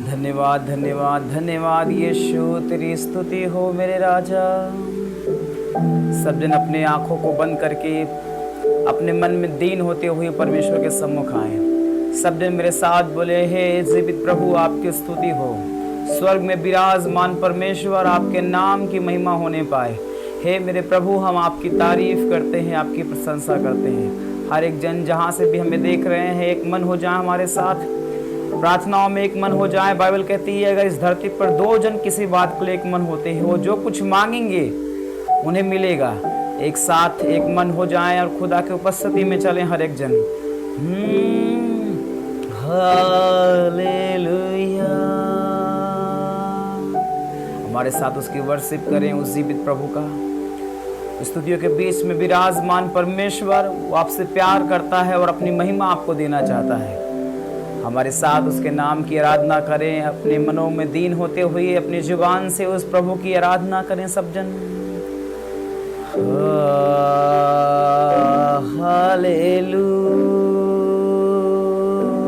धन्यवाद धन्यवाद धन्यवाद यीशु, तेरी स्तुति हो मेरे राजा। सब जन अपने आंखों को बंद करके अपने मन में दीन होते हुए परमेश्वर के सम्मुख आए। सब जन मेरे साथ बोले, हे जीवित प्रभु आपकी स्तुति हो। स्वर्ग में विराजमान परमेश्वर आपके नाम की महिमा होने पाए। हे मेरे प्रभु, हम आपकी तारीफ करते हैं, आपकी प्रशंसा करते हैं। हर एक जन जहाँ से भी हमें देख रहे हैं, एक मन हो जाए हमारे साथ प्रार्थनाओं में, एक मन हो जाए। बाइबल कहती है अगर इस धरती पर दो जन किसी बात के लिए एक मन होते हैं, वो जो कुछ मांगेंगे उन्हें मिलेगा। एक साथ एक मन हो जाए और खुदा की उपस्थिति में चलें हर एक जन। हालेलुया। हमारे साथ उसकी वर्शिप करें, उस जीवित प्रभु का। स्तुतियों के बीच में विराजमान परमेश्वर, वो आपसे प्यार करता है और अपनी महिमा आपको देना चाहता है। हमारे साथ उसके नाम की आराधना करें, अपने मनों में दीन होते हुए अपनी जुबान से उस प्रभु की आराधना करें सब जन।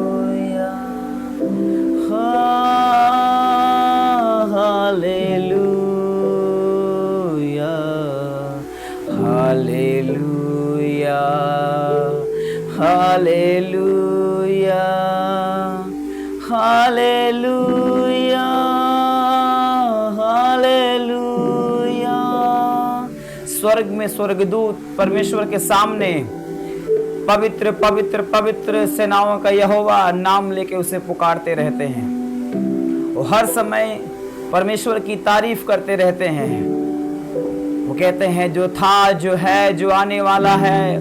Hallelujah, hallelujah, hallelujah, hallelujah, hallelujah, hallelujah. स्वर्ग में स्वर्गदूत परमेश्वर के सामने पवित्र पवित्र पवित्र सेनाओं का यहोवा नाम लेके उसे पुकारते रहते हैं। वो हर समय परमेश्वर की तारीफ करते रहते हैं। वो कहते हैं जो था, जो है, जो आने वाला है,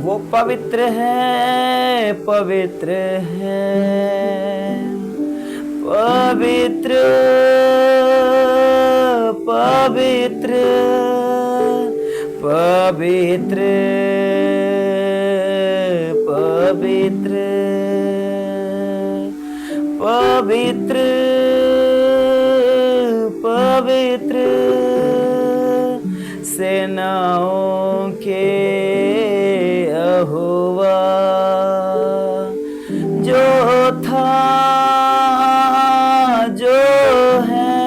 वो पवित्र है, पवित्र है, पवित्र, पवित्र, पवित्र, पवित्र, पवित्र, पवित्र, सेनाओं के यहोवा, जो था, जो है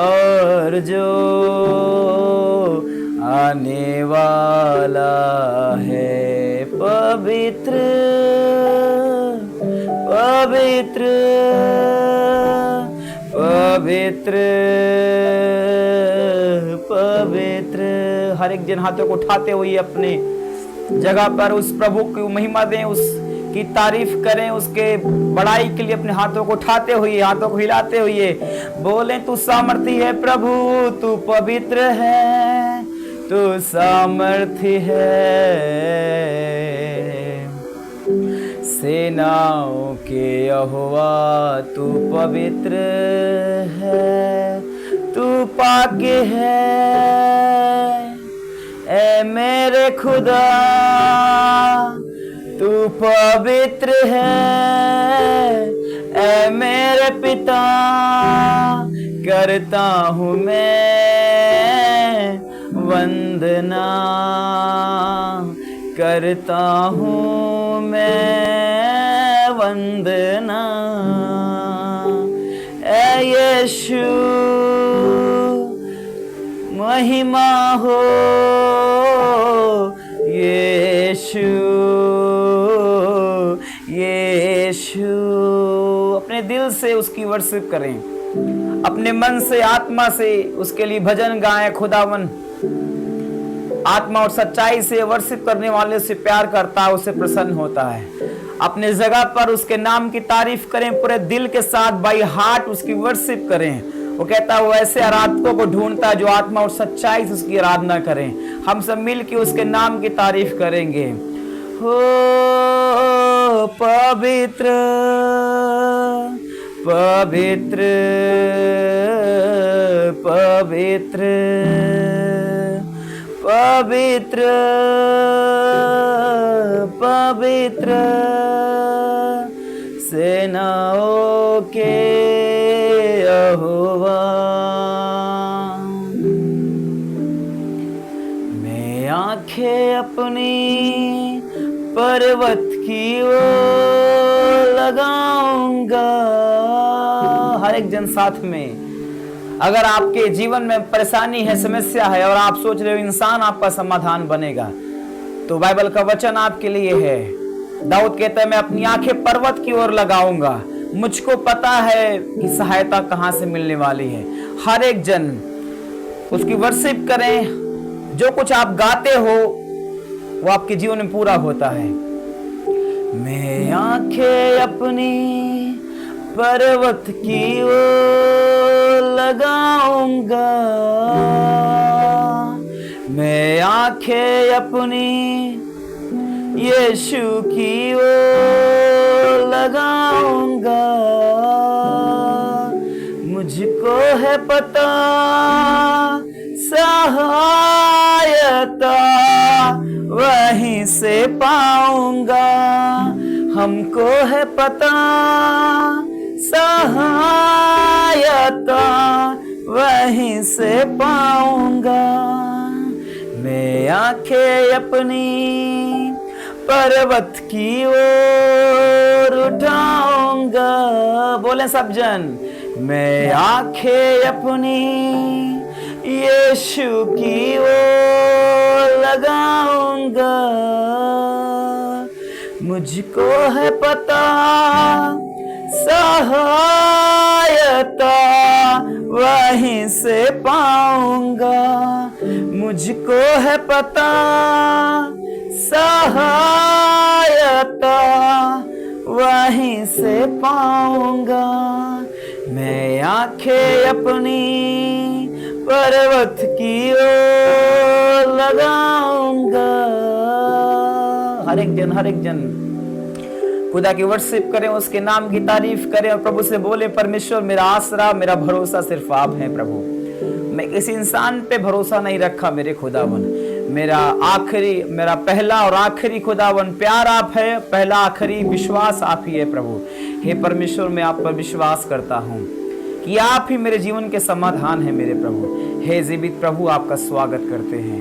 और जो आने वाला है, पवित्र, पवित्र, पवित्र, पवित्र। हर एक जन हाथों को उठाते हुए अपने जगह पर उस प्रभु की महिमा दें, उसकी तारीफ करें, उसके बड़ाई के लिए अपने हाथों को उठाते हुए, हाथों को हिलाते हुए बोलें, तू सामर्थी है प्रभु, तू पवित्र है, तू सामर्थी है, सेनाओं के यहोवा तू पवित्र है, तू पाक है, ए मेरे खुदा तू पवित्र है, ए मेरे पिता करता हूँ मैं वंदना, करता हूँ मैं वंदना, ए यीशु महिमा हो, यीशु, यीशु। अपने दिल से उसकी वर्शिप करें, अपने मन से, आत्मा से उसके लिए भजन गाएं। खुदावन आत्मा और सच्चाई से वर्शिप करने वाले से प्यार करता है, उससे प्रसन्न होता है। अपने जगह पर उसके नाम की तारीफ करें, पूरे दिल के साथ बाई हार्ट उसकी वर्शिप करें। वो कहता है वो ऐसे आराधकों को ढूंढता है जो आत्मा और सच्चाई से उसकी आराधना करें। हम सब मिल के उसके नाम की तारीफ करेंगे। हो पवित्र, पवित्र, पवित्र, पवित्र, पवित्र, सेनाओं के यहोवा। मैं आंखें अपनी पर्वत की ओर लगाऊंगा। हर एक जन साथ में, अगर आपके जीवन में परेशानी है, समस्या है और आप सोच रहे हो इंसान आपका समाधान बनेगा, तो बाइबल का वचन आपके लिए है। दाऊद कहता है मैं अपनी आंखें पर्वत की ओर लगाऊंगा, मुझको पता है कि सहायता कहां से मिलने वाली है। हर एक जन उसकी वर्शिप करें। जो कुछ आप गाते हो वो आपके जीवन में पूरा होता है। मैं आंखें अपनी पर्वत की ओर लगाऊंगा, मैं आंखें अपनी यीशु की ओर लगाऊंगा। मुझको है पता सहायता वहीं से पाऊंगा, हमको है पता सहायता वहीं से पाऊंगा। मैं आंखें अपनी पर्वत की ओर उठाऊंगा। बोले सब जन, मैं आंखें अपनी यीशु की ओर लगाऊंगा। मुझको है पता सहायता वहीं से पाऊंगा, मुझको है पता सहायता वहीं से पाऊंगा। मैं आंखें अपनी पर्वत की ओर लगाऊंगा। हर एक जन खुदा की वर्शिप करें, उसके नाम की तारीफ करें और प्रभु से बोले परमेश्वर मेरा आसरा, मेरा भरोसा सिर्फ आप हैं प्रभु। मैं किसी इंसान पे भरोसा नहीं रखा मेरे खुदावन। मेरा पहला और आखिरी खुदावन प्यार आप है, पहला आखिरी विश्वास आप ही है प्रभु। हे परमेश्वर मैं आप पर विश्वास करता हूँ कि आप ही मेरे जीवन के समाधान है मेरे प्रभु। हे जीवित प्रभु आपका स्वागत करते हैं।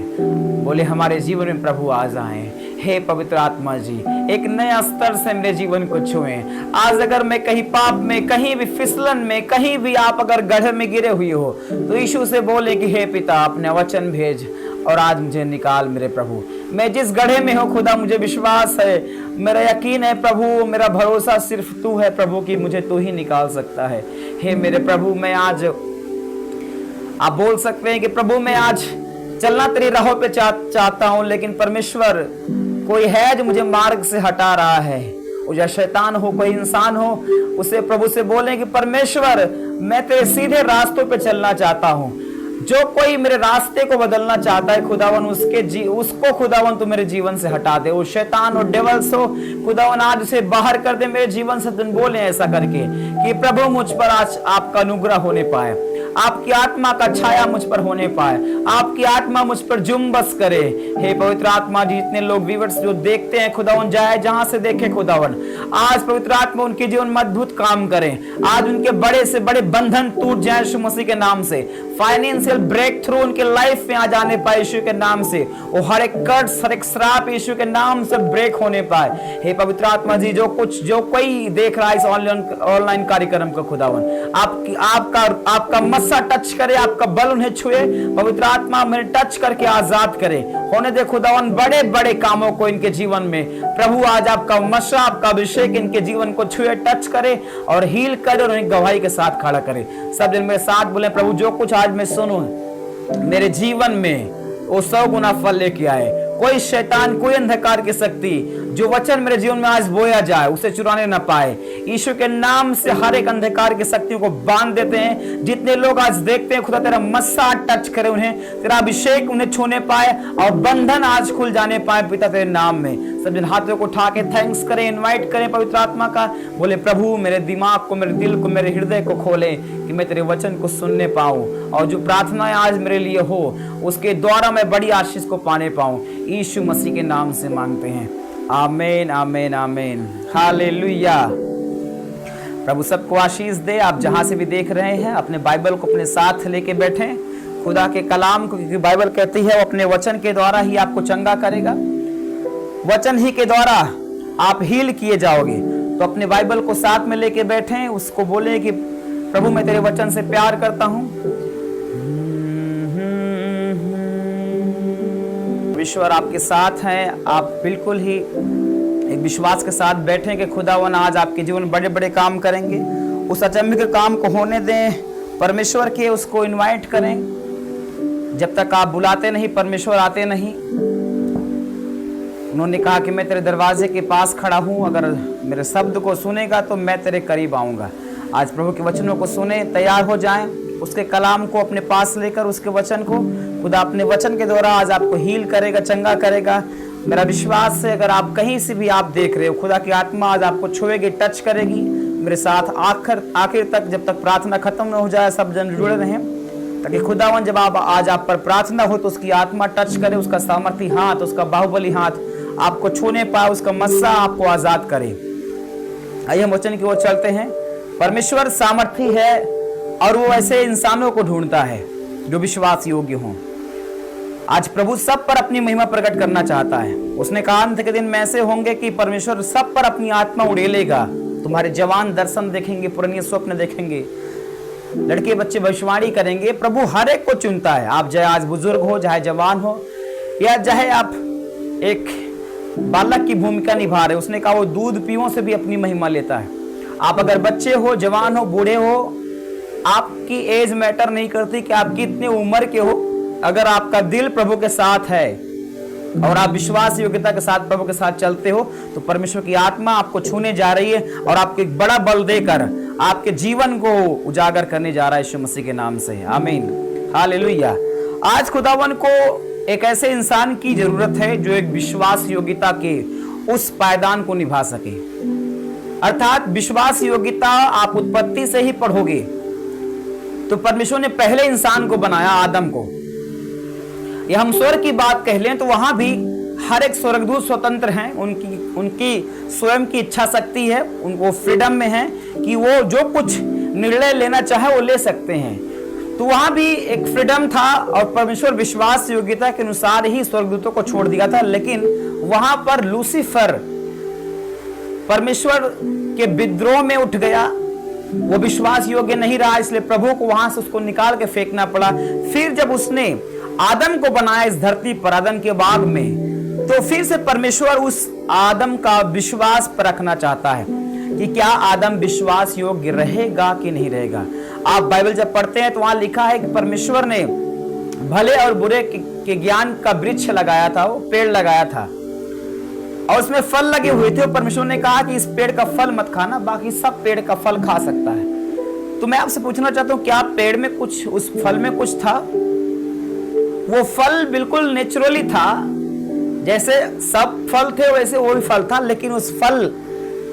बोले हमारे जीवन में प्रभु आ जाएं। हे पवित्र आत्मा जी एक नया स्तर से मेरे जीवन को छुएं। आज अगर मैं कहीं पाप में, कहीं भी फिसलन में, कहीं भी आप अगर गड्ढे में गिरे हुए हो तो यीशु से बोले कि हे पिता अपने वचन भेज और आज मुझे निकाल मेरे प्रभु। मैं जिस गड्ढे में हूँ खुदा मुझे विश्वास है, मेरा यकीन है प्रभु, मेरा भरोसा सिर्फ तू है प्रभु कि मुझे तू ही निकाल सकता है। हे मेरे प्रभु मैं आज, आप बोल सकते हैं कि प्रभु मैं आज चलना तेरी राहों पे चाहता हूँ, लेकिन परमेश्वर कोई है जो मुझे मार्ग से हटा रहा है। वो या शैतान हो, कोई इंसान हो, उसे प्रभु से बोले कि परमेश्वर मैं तेरे सीधे रास्तों पे चलना चाहता हूँ। जो कोई मेरे रास्ते को बदलना चाहता है खुदावन उसको खुदावन तू मेरे जीवन से हटा दे। वो शैतान और डेवल्स हो खुदावन आज उसे बाहर कर दे मेरे जीवन से। तुम बोले ऐसा करके कि प्रभु मुझ पर आज आपका अनुग्रह होने पाए, आपकी आत्मा का छाया मुझ पर होने पाए, आपकी आत्मा मुझ पर जुम्बस करे। हे पवित्र आत्मा जी जितने लोग व्यूअर्स जो देखते हैं खुदावन, जाए जहां से देखे खुदावन, आज पवित्र आत्मा उनके जीवन में अद्भुत काम करें। आज उनके बड़े से बड़े बंधन टूट जाए यीशु मसीह के नाम से। फाइनेंशियल ब्रेक थ्रू उनके लाइफ में आ जाने पाए यीशु के नाम से। वो हर एक कर्ज, हर एक श्राप यीशु के नाम से ब्रेक होने पाए। हे पवित्र आत्मा जी जो कोई देख रहा है इस ऑनलाइन कार्यक्रम का खुदावन, आपका मस्सा टच करे, आपका बल उन्हें छुए। पवित्र आत्मा में टच करके आजाद करे। होने दे खुदावन बड़े बड़े कामों को इनके जीवन में। प्रभु आज आपका मस्सा, आपका अभिषेक इनके जीवन को छुए, टच करे और हील करे और उन्हें गवाही के साथ खड़ा करे। सब दिन मेरे साथ बोले प्रभु जो कुछ आज मैं सुनूं मेरे जीवन में वो 100 गुना फल लेके आए। कोई शैतान, कोई अंधकार की शक्ति जो वचन मेरे जीवन में आज बोया जाए उसे चुराने न पाए। यीशु के नाम से हर एक अंधकार की शक्तियों को बांध देते हैं। जितने लोग आज देखते हैं खुदा तेरा मस्सा टच करे, उन्हें तेरा अभिषेक उन्हें छूने पाए और बंधन आज खुल जाने पाए पिता तेरे नाम में। सब जन हाथों को उठा के थैंक्स करें, इनवाइट करें पवित्र आत्मा का। बोले प्रभु मेरे दिमाग को, मेरे दिल को, मेरे हृदय को खोले कि मैं तेरे वचन को सुनने पाऊं और जो प्रार्थनाएं आज मेरे लिए हो उसके द्वारा मैं बड़ी आशीष को पाने पाऊं। यीशु मसीह के नाम से मांगते हैं, आमीन आमीन आमीन, हालेलुया। प्रभु सबको आशीष दे। आप जहां से भी देख रहे हैं अपने बाइबल को अपने साथ लेके बैठें, खुदा के कलाम को, क्योंकि बाइबल कहती है वो अपने वचन के द्वारा ही आपको चंगा करेगा। वचन ही के द्वारा आप हील किए जाओगे। तो तो अपने बाइबल को साथ में लेके बैठें, उसको बोले कि प्रभु मैं तेरे वचन से प्यार करता हूं। ईश्वर आपके साथ हैं, आप बिल्कुल ही एक विश्वास के साथ बैठें कि खुदावन आज आपके जीवन में बड़े बड़े काम करेंगे। उस अचंभे के काम को होने दें, परमेश्वर के उसको इनवाइट करें। जब तक आप बुलाते नहीं परमेश्वर आते नहीं। उन्होंने कहा कि मैं तेरे दरवाजे के पास खड़ा हूं, अगर मेरे शब्द को सुनेगा तो मैं तेरे करीब आऊंगा। आज प्रभु के वचनों को सुने, तैयार हो जाएं, उसके कलाम को अपने पास लेकर उसके वचन को, खुदा अपने वचन के द्वारा आज आपको हील करेगा, चंगा करेगा। मेरा विश्वास है अगर आप कहीं से भी आप देख रहे हो, खुदा की आत्मा आज आपको छुएगी, टच करेगी। मेरे साथ आखिर तक, जब तक प्रार्थना खत्म न हो जाए, सब जन जुड़े रहें, ताकि खुदावन जब आज आप पर प्रार्थना हो तो उसकी आत्मा टच करे, उसका सामर्थी हाथ, उसका बाहुबली हाथ आपको छूने पाए, उसका मस्सा आपको आजाद करे। आइए हम वचन की ओर चलते हैं। परमेश्वर सामर्थी है और वो ऐसे इंसानों को ढूंढता है जो विश्वास योग्य हों। आज प्रभु सब पर अपनी महिमा प्रकट करना चाहता है। उसने कहा अंत के दिन में ऐसे होंगे कि परमेश्वर सब पर अपनी आत्मा उड़ेलेगा। तुम्हारे जवान दर्शन देखेंगे, पुराने स्वप्न देखेंगे, लड़के बच्चे भविष्यवाणी करेंगे। प्रभु हर एक को चुनता है। आप चाहे आज बुजुर्ग हो, चाहे जवान हो, या चाहे आप एक बालक की भूमिका निभा रहे। उसने कहा वो दूध पीओं से भी अपनी महिमा लेता है। आप अगर बच्चे हो, जवान हो, बूढ़े हो, आपकी एज मैटर नहीं करती कि आप कितने उम्र के हो। अगर आपका दिल प्रभु के साथ है और आप विश्वास योग्यता के साथ प्रभु के साथ चलते हो तो परमेश्वर की आत्मा आपको छूने जा रही है और आपको एक बड़ा बल देकर आपके जीवन को उजागर करने जा रहा है यीशु मसीह के नाम से। आमीन, हालेलुया। आज खुदावन को एक ऐसे इंसान की जरूरत है जो एक विश्वास योग्यता के उस पायदान को निभा सके। अर्थात विश्वास योग्यता आप उत्पत्ति से ही पढ़ोगे तो परमेश्वर ने पहले इंसान को बनाया, आदम को। या हम स्वर्ग की बात कह लें तो वहां भी हर एक स्वर्गदूत स्वतंत्र हैं। उनकी स्वयं की इच्छा शक्ति है, उनको फ्रीडम में है कि वो जो कुछ निर्णय लेना चाहे वो ले सकते हैं। तो वहां भी एक फ्रीडम था और परमेश्वर विश्वास योग्यता के अनुसार ही स्वर्गदूतों को छोड़ दिया था। लेकिन वहां पर लूसीफर परमेश्वर के विद्रोह में उठ गया, वो विश्वास योग्य नहीं रहा, इसलिए प्रभु को वहां से उसको निकाल के फेंकना पड़ा। फिर जब उसने आदम को बनाया इस धरती पर, आदम के बाग में, तो फिर से परमेश्वर उस आदम का विश्वास परखना चाहता है कि क्या आदम विश्वास योग्य रहेगा कि नहीं रहेगा। आप बाइबल जब पढ़ते हैं तो वहां लिखा है कि परमेश्वर ने भले और बुरे के ज्ञान का वृक्ष लगाया था, वो पेड़ लगाया था और उसमें फल लगे हुए थे। परमेश्वर ने कहा कि इस पेड़ का फल मत खाना, बाकी सब पेड़ का फल खा सकता है। तो मैं आपसे पूछना चाहता हूं क्या पेड़ में कुछ, उस फल में कुछ था? वो फल बिल्कुल नेचुरली था, जैसे सब फल थे वैसे वो भी फल था। लेकिन उस फल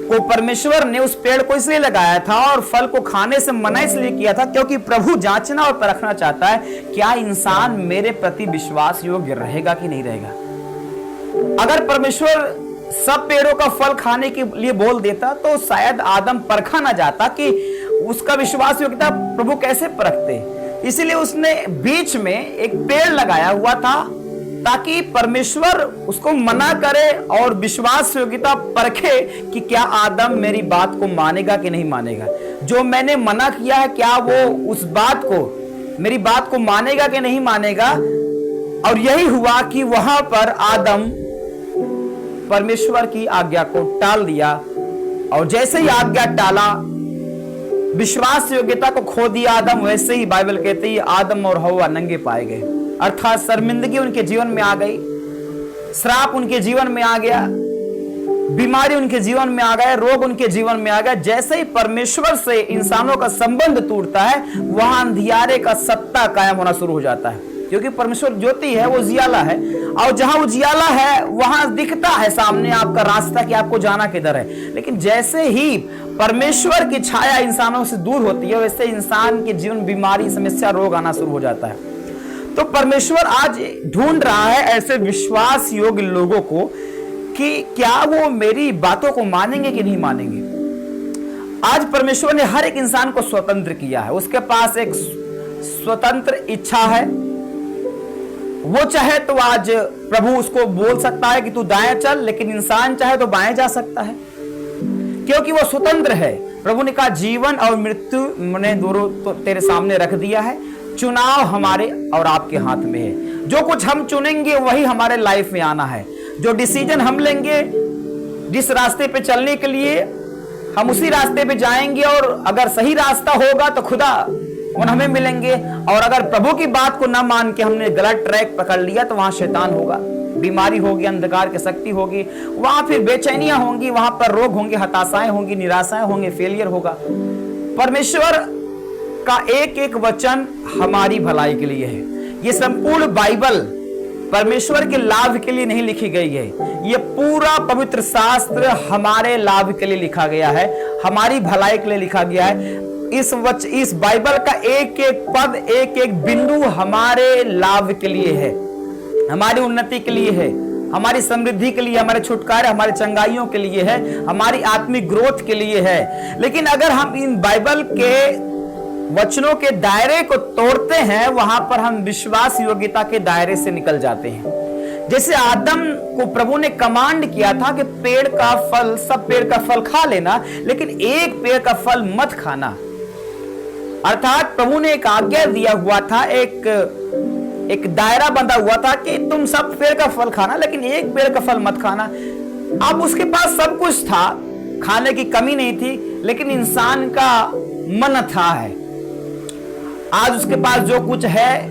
को परमेश्वर ने उस पेड़ को इसलिए लगाया था और फल को खाने से मना इसलिए किया था क्योंकि प्रभु जांचना और परखना चाहता है क्या इंसान मेरे प्रति विश्वास योग्य रहेगा कि नहीं रहेगा। अगर परमेश्वर सब पेड़ों का फल खाने के लिए बोल देता तो शायद आदम परखा ना जाता कि उसका विश्वास योग्यता प्रभु कैसे परखते। इसलिए उसने बीच में एक पेड़ लगाया हुआ था ताकि परमेश्वर उसको मना करे और विश्वास योग्यता परखे कि क्या आदम मेरी बात को मानेगा कि नहीं मानेगा। जो मैंने मना किया है क्या वो उस बात को, मेरी बात को मानेगा कि नहीं मानेगा। और यही हुआ कि वहां पर आदम परमेश्वर की आज्ञा को टाल दिया और जैसे ही आज्ञा टाला, विश्वास योग्यता को खो दिया आदम, वैसे ही बाइबल कहती है आदम और हव्वा नंगे पाए गए। अर्थात शर्मिंदगी उनके जीवन में आ गई, श्राप उनके जीवन में आ गया, बीमारी उनके जीवन में आ गया, रोग उनके जीवन में आ गया। जैसे ही परमेश्वर से इंसानों का संबंध टूटता है वहां अंधियारे का सत्ता कायम होना शुरू हो जाता है क्योंकि परमेश्वर ज्योति है, वो उजियाला है और जहां उजियाला है वहां दिखता है सामने आपका रास्ता कि आपको जाना किधर है। लेकिन जैसे ही परमेश्वर की छाया इंसानों से दूर होती है वैसे इंसान के जीवन बीमारी, समस्या, रोग आना शुरू हो जाता है। तो परमेश्वर आज ढूंढ रहा है ऐसे विश्वास योग्य लोगों को कि क्या वो मेरी बातों को मानेंगे कि नहीं मानेंगे। आज परमेश्वर ने हर एक इंसान को स्वतंत्र किया है, उसके पास एक स्वतंत्र इच्छा है। वो चाहे तो आज प्रभु उसको बोल सकता है कि तू दाएं चल, लेकिन इंसान चाहे तो बाएं जा सकता है। क्योंकि वो स्वतंत्र है। प्रभु ने कहा जीवन और मृत्यु मैंने दोनों तो तेरे सामने रख दिया है, चुनाव हमारे और आपके हाथ में है। जो कुछ हम चुनेंगे वही हमारे लाइफ में आना है। जो डिसीजन हम लेंगे, जिस रास्ते पे चलने के लिए हम उसी रास्ते पे जाएंगे, और अगर सही रास्ता होगा तो खुदा उन हमें मिलेंगे, और अगर प्रभु की बात को ना मान के हमने गलत ट्रैक पकड़ लिया तो वहां शैतान होगा, बीमारी होगी, अंधकार की शक्ति होगी, वहां फिर बेचैनियां होंगी, वहां पर रोग होंगे, हताशाएं होंगी, निराशाएं होंगी, फेलियर होगा। परमेश्वर का एक एक वचन हमारी भलाई के लिए है। ये संपूर्ण बाइबल परमेश्वर के लाभ के लिए नहीं लिखी गई है। ये पूरा पवित्र शास्त्र हमारे लाभ के लिए लिखा गया है, हमारी भलाई के लिए लिखा गया है। इस बाइबल का एक एक पद, एक एक बिंदु हमारे लाभ के लिए है, हमारी उन्नति के लिए है, हमारी समृद्धि के लिए, हमारे छुटकारे, हमारी चंगाइयों के लिए है, हमारी आत्मिक ग्रोथ के लिए है। लेकिन अगर हम इन बाइबल के वचनों के दायरे को तोड़ते हैं, वहां पर हम विश्वास योग्यता के दायरे से निकल जाते हैं। जैसे आदम को प्रभु ने कमांड किया था कि पेड़ का फल, सब पेड़ का फल खा लेना, लेकिन एक पेड़ का फल मत खाना। अर्थात प्रभु ने एक आज्ञा दिया हुआ था, एक दायरा बंधा हुआ था कि तुम सब पेड़ का फल खाना, लेकिन एक पेड़ का फल मत खाना। अब उसके पास सब कुछ था, खाने की कमी नहीं थी, लेकिन इंसान का मन था है। आज उसके पास जो कुछ है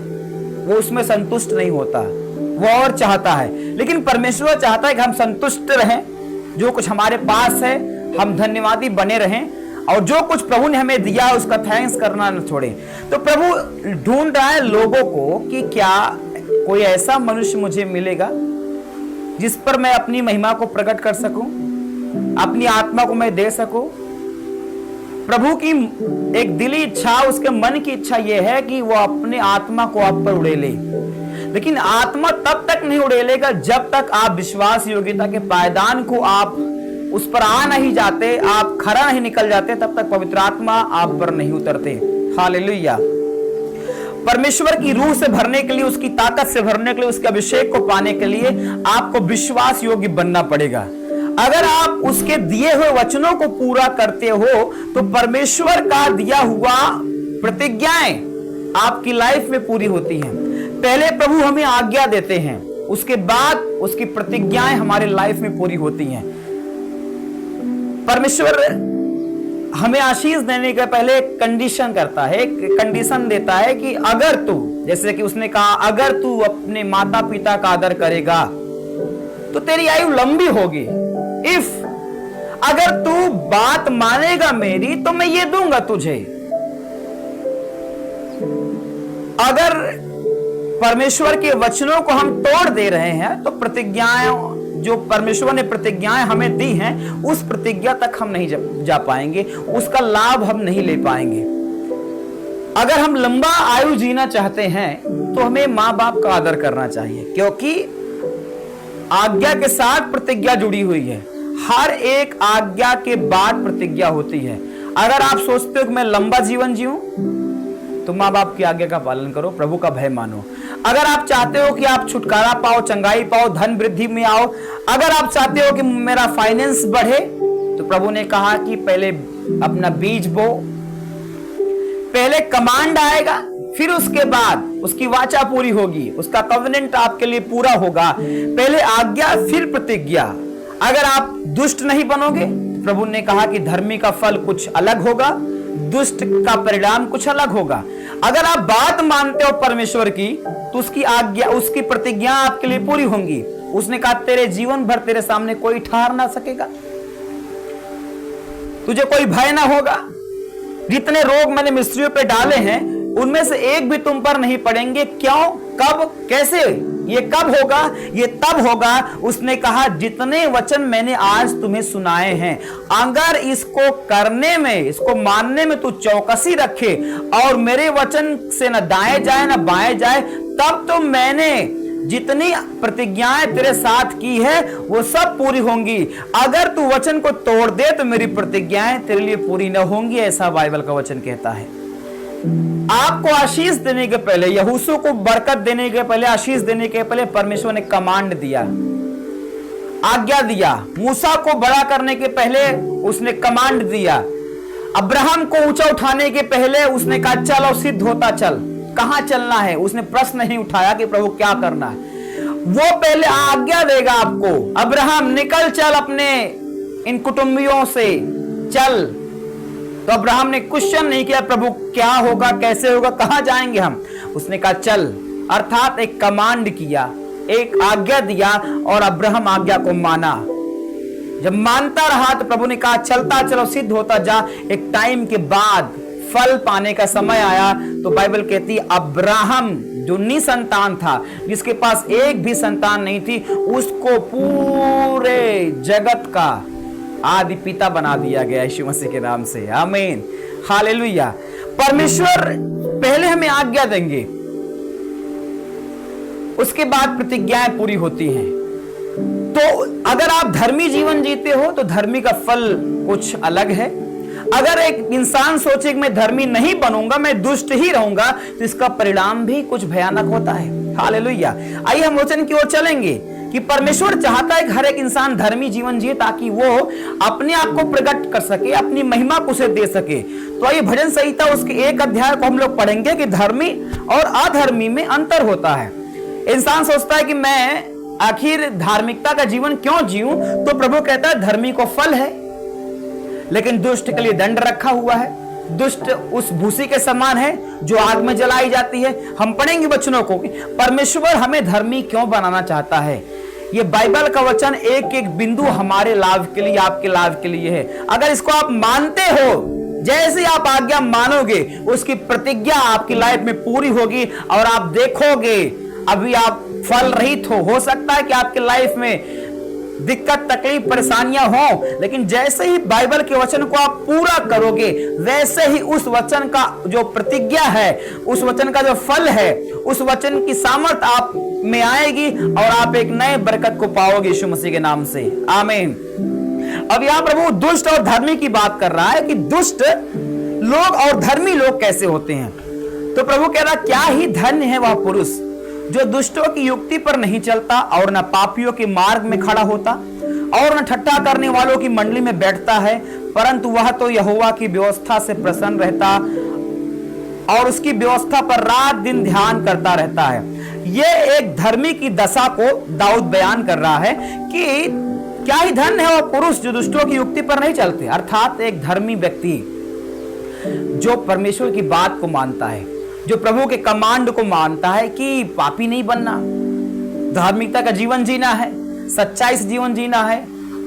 वो उसमें संतुष्ट नहीं होता, वो और चाहता है। लेकिन परमेश्वर चाहता है कि हम संतुष्ट रहें, जो कुछ हमारे पास है हम धन्यवादी बने रहें, और जो कुछ प्रभु ने हमें दिया उसका थैंक्स करना न छोड़ें। तो प्रभु ढूंढ रहा है लोगों को कि क्या कोई ऐसा मनुष्य मुझे मिलेगा जिस पर मैं अपनी महिमा को प्रकट कर सकूं, अपनी आत्मा को मैं दे सकूं। प्रभु की एक दिली इच्छा, उसके मन की इच्छा यह है कि वो अपने आत्मा को आप पर उड़ेले। लेकिन आत्मा तब तक नहीं उड़ेलेगा जब तक आप विश्वास योग्यता के पायदान को आप उस पर आ नहीं जाते, आप खरा नहीं निकल जाते, तब तक पवित्र आत्मा आप पर नहीं उतरते। हालेलुया। परमेश्वर की रूह से भरने के लिए, उसकी ताकत से भरने के लिए, उसके अभिषेक को पाने के लिए आपको विश्वास योग्य बनना पड़ेगा। अगर आप उसके दिए हुए वचनों को पूरा करते हो तो परमेश्वर का दिया हुआ प्रतिज्ञाएं आपकी लाइफ में पूरी होती हैं। पहले प्रभु हमें आज्ञा देते हैं, उसके बाद उसकी प्रतिज्ञाएं हमारे लाइफ में पूरी होती हैं। परमेश्वर हमें आशीष देने के पहले एक कंडीशन करता है, एक कंडीशन देता है कि अगर तू, जैसे कि उसने कहा, अगर तू अपने माता पिता का आदर करेगा तो तेरी आयु लंबी होगी। इफ, अगर तू बात मानेगा मेरी तो मैं ये दूंगा तुझे। अगर परमेश्वर के वचनों को हम तोड़ दे रहे हैं तो प्रतिज्ञाएं, जो परमेश्वर ने प्रतिज्ञाएं हमें दी हैं, उस प्रतिज्ञा तक हम नहीं जा पाएंगे, उसका लाभ हम नहीं ले पाएंगे। अगर हम लंबा आयु जीना चाहते हैं तो हमें मां बाप का आदर करना चाहिए, क्योंकि आज्ञा के साथ प्रतिज्ञा जुड़ी हुई है। हर एक आज्ञा के बाद प्रतिज्ञा होती है। अगर आप सोचते हो कि मैं लंबा जीवन जीऊं तो मां बाप की आज्ञा का पालन करो, प्रभु का भय मानो। अगर आप चाहते हो कि आप छुटकारा पाओ, चंगाई पाओ, धन वृद्धि में आओ, अगर आप चाहते हो कि मेरा फाइनेंस बढ़े, तो प्रभु ने कहा कि पहले अपना बीज बो, पहले कमांड आएगा, फिर उसके बाद उसकी वाचा पूरी होगी, उसका कवेनेंट आपके लिए पूरा होगा। पहले आज्ञा फिर प्रतिज्ञा। अगर आप दुष्ट नहीं बनोगे, प्रभु ने कहा कि धर्मी का फल कुछ अलग होगा, दुष्ट का परिणाम कुछ अलग होगा। अगर आप बात मानते हो परमेश्वर की तो उसकी आज्ञा, उसकी प्रतिज्ञा आपके लिए पूरी होंगी। उसने कहा तेरे जीवन भर तेरे सामने कोई ठहर ना सकेगा, तुझे कोई भय ना होगा। जितने रोग मैंने मिस्त्रियों पे डाले हैं उनमें से एक भी तुम पर नहीं पड़ेंगे। क्यों, कब, कैसे, ये कब होगा? ये तब होगा, उसने कहा जितने वचन मैंने आज तुम्हें सुनाए हैं, अगर इसको करने में, इसको मानने में तू चौकसी रखे और मेरे वचन से न दाएं जाए न बाएं जाए, तब तो मैंने जितनी प्रतिज्ञाएं तेरे साथ की है वो सब पूरी होंगी। अगर तू वचन को तोड़ दे तो मेरी प्रतिज्ञाएं तेरे लिए पूरी न होंगी, ऐसा बाइबल का वचन कहता है। आपको आशीष देने के पहले, यहोशू को बरकत देने के पहले, आशीष देने के पहले परमेश्वर ने कमांड दिया। आज्ञा दिया, मूसा को बड़ा करने के पहले उसने कमांड दिया, अब्राहम को ऊंचा उठाने के पहले उसने कहा चल और सिद्ध होता चल। कहां चलना है उसने प्रश्न नहीं उठाया कि प्रभु क्या करना है, वो पहले आज्ञा देगा आपको, अब्राहम निकल चल अपने इन कुटुंबियों से चल। तो अब्राहम ने क्वेश्चन नहीं किया प्रभु क्या होगा, कैसे होगा, कहां जाएंगे हम, उसने कहा चल, अर्थात एक कमांड किया, एक आज्ञा दिया और अब्राहम आज्ञा को माना। जब मानता रहा तो प्रभु ने कहा चलता चलो सिद्ध होता जा। एक टाइम के बाद फल पाने का समय आया तो बाइबल कहती है अब्राहम जो निसंतान था, जिसके पास एक भी संतान नहीं थी, उसको पूरे जगत का आदि पिता बना दिया गया यीशु मसीह के नाम से। आमीन, हालेलुया। परमेश्वर पहले हमें आज्ञा देंगे, उसके बाद प्रतिज्ञाएं पूरी होती हैं। तो अगर आप धर्मी जीवन जीते हो तो धर्मी का फल कुछ अलग है। अगर एक इंसान सोचे कि मैं धर्मी नहीं बनूंगा, मैं दुष्ट ही रहूंगा, तो इसका परिणाम भी कुछ भयानक होता है। हालेलुया। आइए हम वचन की ओर चलेंगे कि परमेश्वर चाहता है कि हर एक इंसान धर्मी जीवन जिए ताकि वो अपने आप को प्रकट कर सके, अपनी महिमा को उसे दे सके। तो आइए भजन संहिता उसके 1 अध्याय को हम लोग पढ़ेंगे कि धर्मी और अधर्मी में अंतर होता है। इंसान सोचता है कि मैं आखिर धार्मिकता का जीवन क्यों जीऊं, तो प्रभु कहता है धर्मी को फल है, लेकिन दुष्ट के लिए दंड रखा हुआ है। दुष्ट उस भूसी के समान है जो आग में जलाई जाती है। हम पढ़ेंगे वचनों को, परमेश्वर हमें धर्मी क्यों बनाना चाहता है। ये बाइबल का वचन एक एक बिंदु हमारे लाभ के लिए, आपके लाभ के लिए है। अगर इसको आप मानते हो, जैसे आप आज्ञा मानोगे उसकी प्रतिज्ञा आपकी लाइफ में पूरी होगी और आप देखोगे अभी आप फल रहित हो सकता है कि आपके लाइफ में दिक्कत तकलीफ परेशानियां हो, लेकिन जैसे ही बाइबल के वचन को आप पूरा करोगे वैसे ही उस वचन का जो प्रतिज्ञा है, उस वचन का जो फल है, उस वचन की सामर्थ आप में आएगी और आप एक नए बरकत को पाओगे यीशु मसीह के नाम से। आमीन। अब यहां प्रभु दुष्ट और धर्मी की बात कर रहा है कि दुष्ट लोग और धर्मी लोग कैसे होते हैं। तो प्रभु कह रहा क्या ही धन्य है वह पुरुष जो दुष्टों की युक्ति पर नहीं चलता और न पापियों के मार्ग में खड़ा होता और न ठट्ठा करने वालों की मंडली में बैठता है, परंतु वह तो यहोवा की व्यवस्था से प्रसन्न रहता और उसकी व्यवस्था पर रात दिन ध्यान करता रहता है। यह एक धर्मी की दशा को दाऊद बयान कर रहा है कि क्या ही धन्य है वह पुरुष जो दुष्टों की युक्ति पर नहीं चलते, अर्थात एक धर्मी व्यक्ति जो परमेश्वर की बात को मानता है, जो प्रभु के कमांड को मानता है कि पापी नहीं बनना, धार्मिकता का जीवन जीना है, सच्चाई से जीवन जीना है,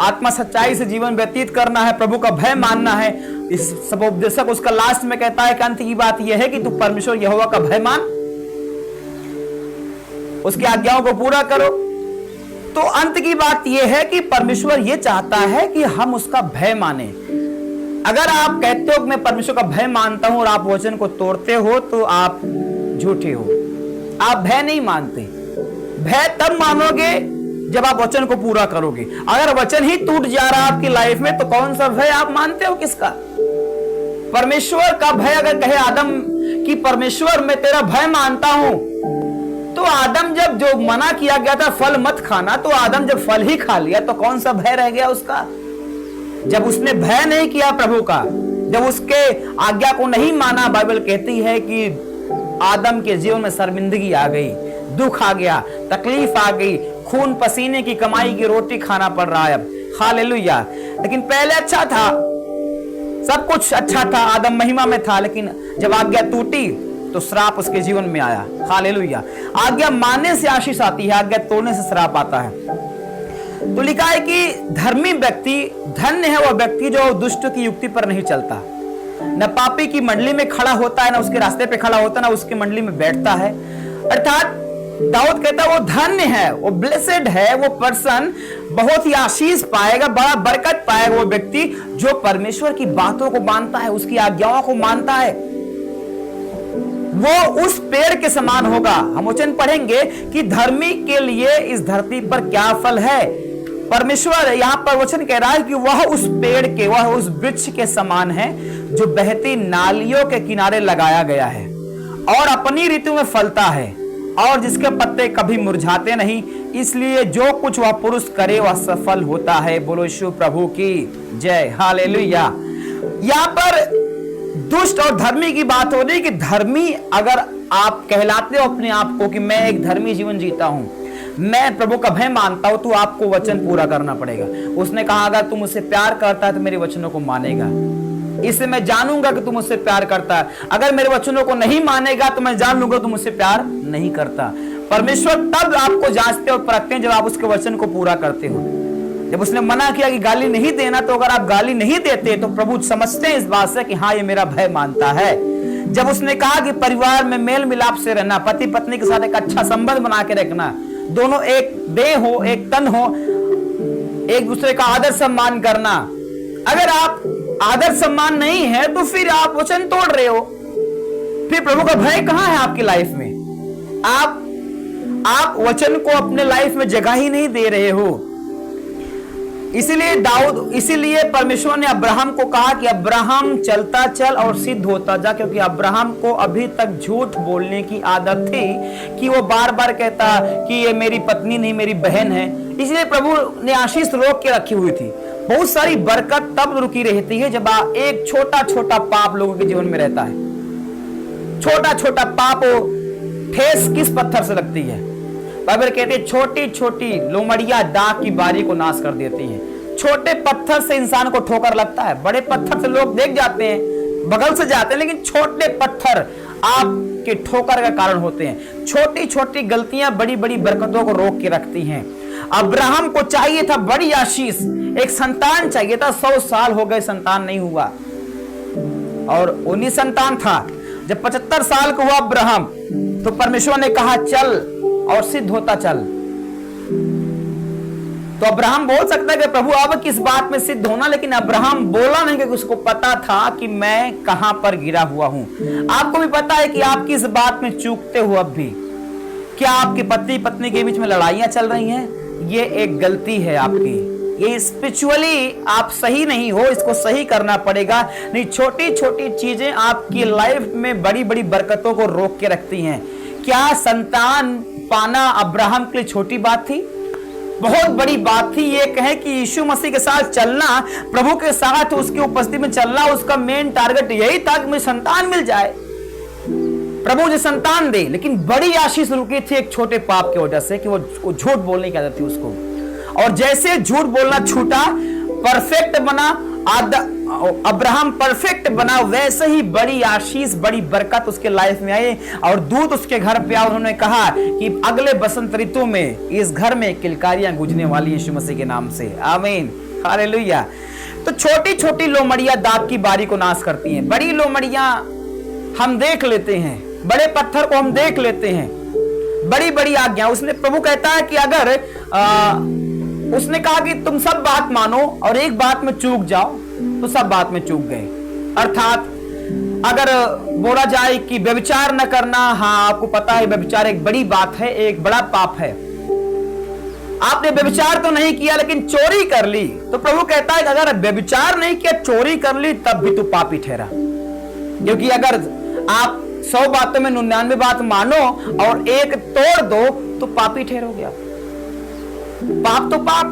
आत्मा सच्चाई से जीवन व्यतीत करना है, प्रभु का भय मानना है। इस सबोपदेशक उसका लास्ट में कहता है कि अंत की बात यह है कि तू परमेश्वर यहोवा का भय मान, उसकी आज्ञाओं को पूरा करो। तो अंत की बात यह है कि परमेश्वर यह चाहता है कि हम उसका भय माने। अगर आप कहते हो कि मैं परमेश्वर का भय मानता हूं और आप वचन को तोड़ते हो तो आप झूठे हो, आप भय नहीं मानते। भय तब मानोगे जब आप वचन को पूरा करोगे। अगर वचन ही टूट जा रहा है आपकी लाइफ में तो कौन सा भय आप मानते हो, किसका? परमेश्वर का भय। अगर कहे आदम कि परमेश्वर मैं तेरा भय मानता हूं, तो आदम जब जो मना किया गया था फल मत खाना, तो आदम जब फल ही खा लिया तो कौन सा भय रह गया उसका? जब उसने भय नहीं किया प्रभु का, जब उसके आज्ञा को नहीं माना, बाइबल कहती है कि आदम के जीवन में शर्मिंदगी आ गई, दुख आ गया, तकलीफ आ गई, खून पसीने की कमाई की रोटी खाना पड़ रहा है अब। हालेलुया। लेकिन पहले अच्छा था, सब कुछ अच्छा था, आदम महिमा में था, लेकिन जब आज्ञा टूटी तो श्राप उसके जीवन में आया। हालेलुया। आज्ञा मानने से आशीष आती है, आज्ञा तोड़ने से श्राप आता है। तो लिखा है कि धर्मी व्यक्ति धन्य है वह व्यक्ति जो दुष्ट की युक्ति पर नहीं चलता, न पापी की मंडली में खड़ा होता है, न उसके रास्ते पे खड़ा होता है, न उसकी मंडली में बैठता है। अर्थात दाऊद कहता है वो धन्य है, वो ब्लेसेड है, वो पर्सन बहुत ही आशीष पाएगा, बड़ा बरकत पाएगा वो व्यक्ति जो परमेश्वर की बातों को मानता है, उसकी आज्ञाओं को मानता है। वो उस पेड़ के समान होगा। हम वचन पढ़ेंगे कि धर्मी के लिए इस धरती पर क्या फल है। परमेश्वर यहां पर वचन कह रहा है कि वह उस पेड़ के, वह उस वृक्ष के समान है जो बहती नालियों के किनारे लगाया गया है और अपनी ऋतु में फलता है और जिसके पत्ते कभी मुरझाते नहीं, इसलिए जो कुछ वह पुरुष करे वह सफल होता है। बोलो यीशु प्रभु की जय, हालेलुया। यहां पर दुष्ट और धर्मी की बात हो रही है कि धर्मी अगर आप कहलाते हो अपने आप को कि मैं एक धर्मी जीवन जीता हूं, मैं प्रभु का भय मानता हूं, तो आपको वचन पूरा करना पड़ेगा। उसने कहा अगर तुम मुझसे प्यार करता है तो मेरे वचनों को मानेगा, इससे मैं जानूंगा कि तुम मुझसे प्यार करता है। अगर मेरे वचनों को नहीं मानेगा तो मैं जान लूंगा तुम मुझसे प्यार नहीं करता। परमेश्वर तब आपको जांचते और परखते हैं जब आप उसके वचन को पूरा करते हो। जब उसने मना किया कि गाली नहीं देना, तो अगर आप गाली नहीं देते तो प्रभु समझते हैं इस बात से कि हाँ ये मेरा भय मानता है। जब उसने कहा कि परिवार में मेल मिलाप से रहना, पति पत्नी के साथ एक अच्छा संबंध बना के रखना, दोनों एक देह हो, एक तन हो, एक दूसरे का आदर सम्मान करना। अगर आप आदर सम्मान नहीं है तो फिर आप वचन तोड़ रहे हो, फिर प्रभु का भय कहां है आपकी लाइफ में? आप वचन को अपने लाइफ में जगह ही नहीं दे रहे हो। इसीलिए परमेश्वर ने अब्राहम को कहा कि अब्राहम चलता चल और सिद्ध होता जा, क्योंकि अब्राहम को अभी तक झूठ बोलने की आदत थी कि वो बार बार कहता कि ये मेरी पत्नी नहीं मेरी बहन है। इसलिए प्रभु ने आशीष रोक के रखी हुई थी। बहुत सारी बरकत तब रुकी रहती है जब एक छोटा छोटा पाप लोगों के जीवन में रहता है। छोटा छोटा पाप हो, ठेस किस पत्थर से लगती है? बाइबल कहती है छोटी छोटी लोमड़ियां दाग की बारी को नाश कर देती हैं। छोटे पत्थर से इंसान को ठोकर लगता है, बड़े पत्थर से लोग देख जाते हैं, बगल से जाते हैं, लेकिन छोटे पत्थर आपके ठोकर का कारण होते हैं। छोटी छोटी गलतियां बड़ी बड़ी बरकतों को रोक के रखती हैं। अब्राहम को चाहिए था बड़ी आशीष, एक संतान चाहिए था। 100 साल हो गए, संतान नहीं हुआ, और 19 संतान था। जब 75 साल का हुआ अब्राहम, तो परमेश्वर ने कहा चल और सिद्ध होता चल। तो अब्राहम बोल सकता है कि प्रभु अब किस बात में सिद्ध होना, लेकिन अब्राहम बोला नहीं, क्योंकि उसको पता था कि मैं कहां पर गिरा हुआ हूं। आपको भी पता है कि आप किस बात में चूकते हो। अब भी क्या आपके पति पत्नी के बीच में लड़ाइयां चल रही हैं? ये एक गलती है आपकी। ये स्पिरिचुअली आप सही नहीं हो, इसको सही करना पड़ेगा। नहीं, छोटी छोटी चीजें आपकी लाइफ में बड़ी बड़ी बरकतों को रोक के रखती हैं। क्या संतान पाना अब्राहम के लिए छोटी बात थी? बहुत बड़ी बात थी। ये कहे कि यीशु मसीह के साथ चलना, प्रभु के साथ उसकी उपस्थिति में चलना, उसका मेन टारगेट यही था कि मुझे संतान मिल जाए, प्रभु मुझे संतान दे। लेकिन बड़ी आशीष रुकी थी एक छोटे पाप की वजह से कि वो झूठ बोलने की आदत थी उसको। और जैसे झूठ बोलना छूटा, परफेक्ट बना, अब्राहम परफेक्ट बना, वैसे ही बड़ी आशीष बड़ी बरकत उसके लाइफ में आई। और दूत उसके घर पे आए, उन्होंने कहा कि अगले बसंत ऋतु में इस घर में किलकारियां गूंजने वाली यीशु मसीह के नाम से। आमीन, हालेलुया। तो छोटी छोटी लोमड़ियां दाग की बारी को नाश करती हैं। बड़ी लोमड़ियां हम देख लेते हैं, बड़े पत्थर को हम देख लेते हैं, बड़ी बड़ी आज्ञा। उसने प्रभु कहता है कि अगर उसने कहा कि तुम सब बात मानो और एक बात में चूक जाओ, तो सब बात में चूक गए। अर्थात अगर बोला जाए कि व्यभिचार न करना, हाँ आपको पता है व्यभिचार एक बड़ी बात है, एक बड़ा पाप है। आपने व्यभिचार तो नहीं किया लेकिन चोरी कर ली, तो प्रभु कहता है कि अगर व्यभिचार नहीं किया, चोरी कर ली, तब भी तू पापी ठहरा। क्योंकि अगर आप 100 बातों में 99 बात मानो और एक तोड़ दो तो पापी ठहरोगे आप। पाप तो पाप,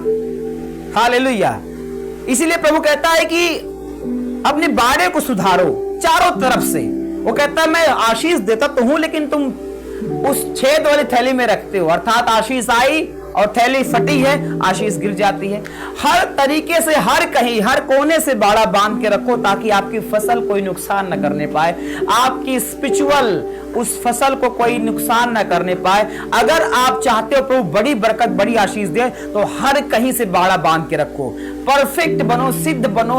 हालेलुया। इसीलिए प्रभु कहता है कि अपने बाड़े को सुधारो चारों तरफ से। वो कहता है मैं आशीष देता तो हूं, लेकिन तुम उस छेद वाली थैली में रखते हो। अर्थात आशीष आई और थैली फटी है, आशीष गिर जाती है। हर तरीके से, हर कहीं, हर कोने से बाड़ा बांध के रखो ताकि आपकी फसल कोई नुकसान न करने पाए, आपकी स्पिरिचुअल उस फसल को कोई नुकसान न करने पाए। अगर आप चाहते हो प्रभु बड़ी बरकत बड़ी आशीष दे, तो हर कहीं से बाड़ा बांध के रखो, परफेक्ट बनो, सिद्ध बनो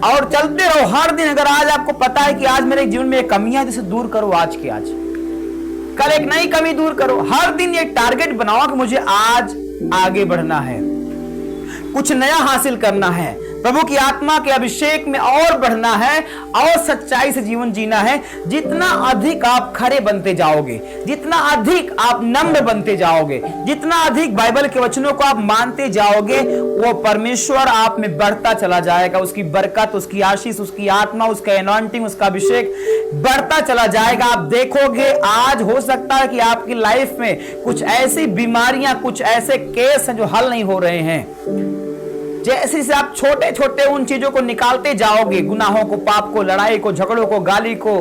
और चलते रहो हर दिन। अगर आज आपको पता है कि आज मेरे जीवन में एक कमियां है, जिसे दूर करो आज की आज, कल एक नई कमी दूर करो। हर दिन एक टारगेट बनाओ कि मुझे आज आगे बढ़ना है, कुछ नया हासिल करना है, प्रभु की आत्मा के अभिषेक में और बढ़ना है और सच्चाई से जीवन जीना है। जितना अधिक आप खरे बनते जाओगे, जितना अधिक आप नम्र बनते जाओगे, जितना अधिक बाइबल के वचनों को आप मानते जाओगे, वो परमेश्वर आप में बढ़ता चला जाएगा। उसकी बरकत, उसकी आशीष, उसकी आत्मा, उसका एनॉइंटिंग, उसका अभिषेक बढ़ता चला जाएगा। आप देखोगे आज हो सकता है कि आपकी लाइफ में कुछ ऐसी बीमारियां, कुछ ऐसे केस हैं जो हल नहीं हो रहे हैं। जैसे से आप छोटे छोटे उन चीजों को निकालते जाओगे, गुनाहों को, पाप को, लड़ाई को, झगड़ों को, गाली को,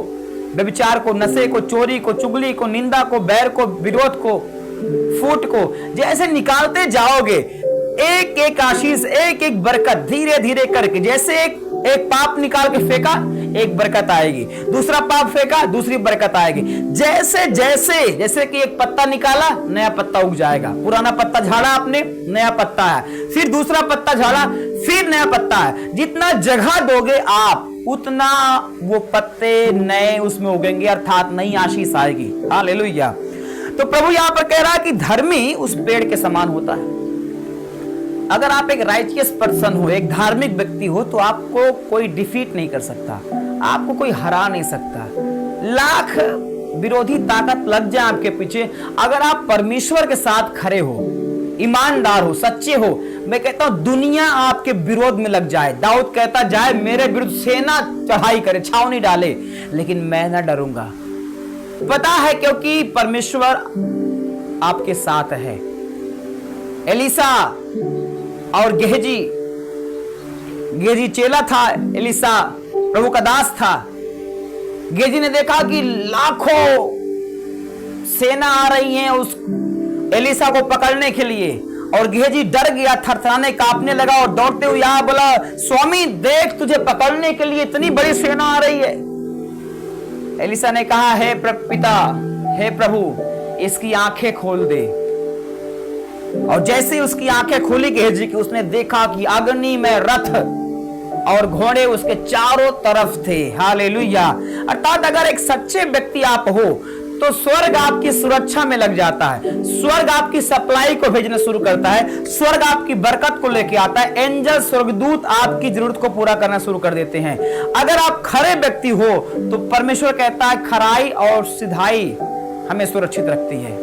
व्यभिचार को, नशे को, चोरी को, चुगली को, निंदा को, बैर को, विरोध को, फूट को, जैसे निकालते जाओगे एक एक आशीष, एक एक बरकत धीरे धीरे करके, जैसे एक पाप निकाल के फेंका एक बरकत आएगी, दूसरा पाप फेंका दूसरी बरकत आएगी। जैसे जैसे जैसे कि एक पत्ता निकाला नया पत्ता उग जाएगा, पुराना पत्ता झाड़ा आपने नया पत्ता है, फिर दूसरा पत्ता झाड़ा फिर नया पत्ता है। जितना जगह दोगे आप उतना वो पत्ते नए उसमें उगेंगे, अर्थात नई आशीष आएगी। हालेलुया। तो प्रभु यहां पर कह रहा है कि धर्मी उस पेड़ के समान होता है। अगर आप एक राइचियस पर्सन हो, एक धार्मिक व्यक्ति हो, तो आपको कोई डिफीट नहीं कर सकता, आपको कोई हरा नहीं सकता। लाख विरोधी ताकत लग जाए आपके पीछे, अगर आप परमेश्वर के साथ खड़े हो, ईमानदार हो, सच्चे हो, मैं कहता हूं दुनिया आपके विरोध में लग जाए। दाऊद कहता जाए मेरे विरुद्ध सेना चढ़ाई करे, छावनी डाले, लेकिन मैं ना डरूंगा। पता है क्योंकि परमेश्वर आपके साथ है। एलिसा और गेहजी चेला था, एलिसा प्रभु का दास था। गेहजी ने देखा कि लाखों सेना आ रही है उस एलिसा को पकड़ने के लिए, और गेहजी डर गया, थरथराने कांपने लगा और दौड़ते हुए यहां बोला, स्वामी देख तुझे पकड़ने के लिए इतनी बड़ी सेना आ रही है। एलिसा ने कहा, हे पिता, हे प्रभु, इसकी आंखें खोल दे। और जैसे उसकी आंखें खोली गेहजी की, उसने देखा कि अग्नि में रथ और घोड़े उसके चारों तरफ थे। हालेलुया। अर्थात अगर एक सच्चे व्यक्ति आप हो तो स्वर्ग आपकी सुरक्षा में लग जाता है, स्वर्ग आपकी सप्लाई को भेजना शुरू करता है, स्वर्ग आपकी बरकत को लेके आता है, एंजल स्वर्गदूत आपकी जरूरत को पूरा करना शुरू कर देते हैं। अगर आप खरे व्यक्ति हो तो परमेश्वर कहता है खराई और सिधाई हमें सुरक्षित रखती है।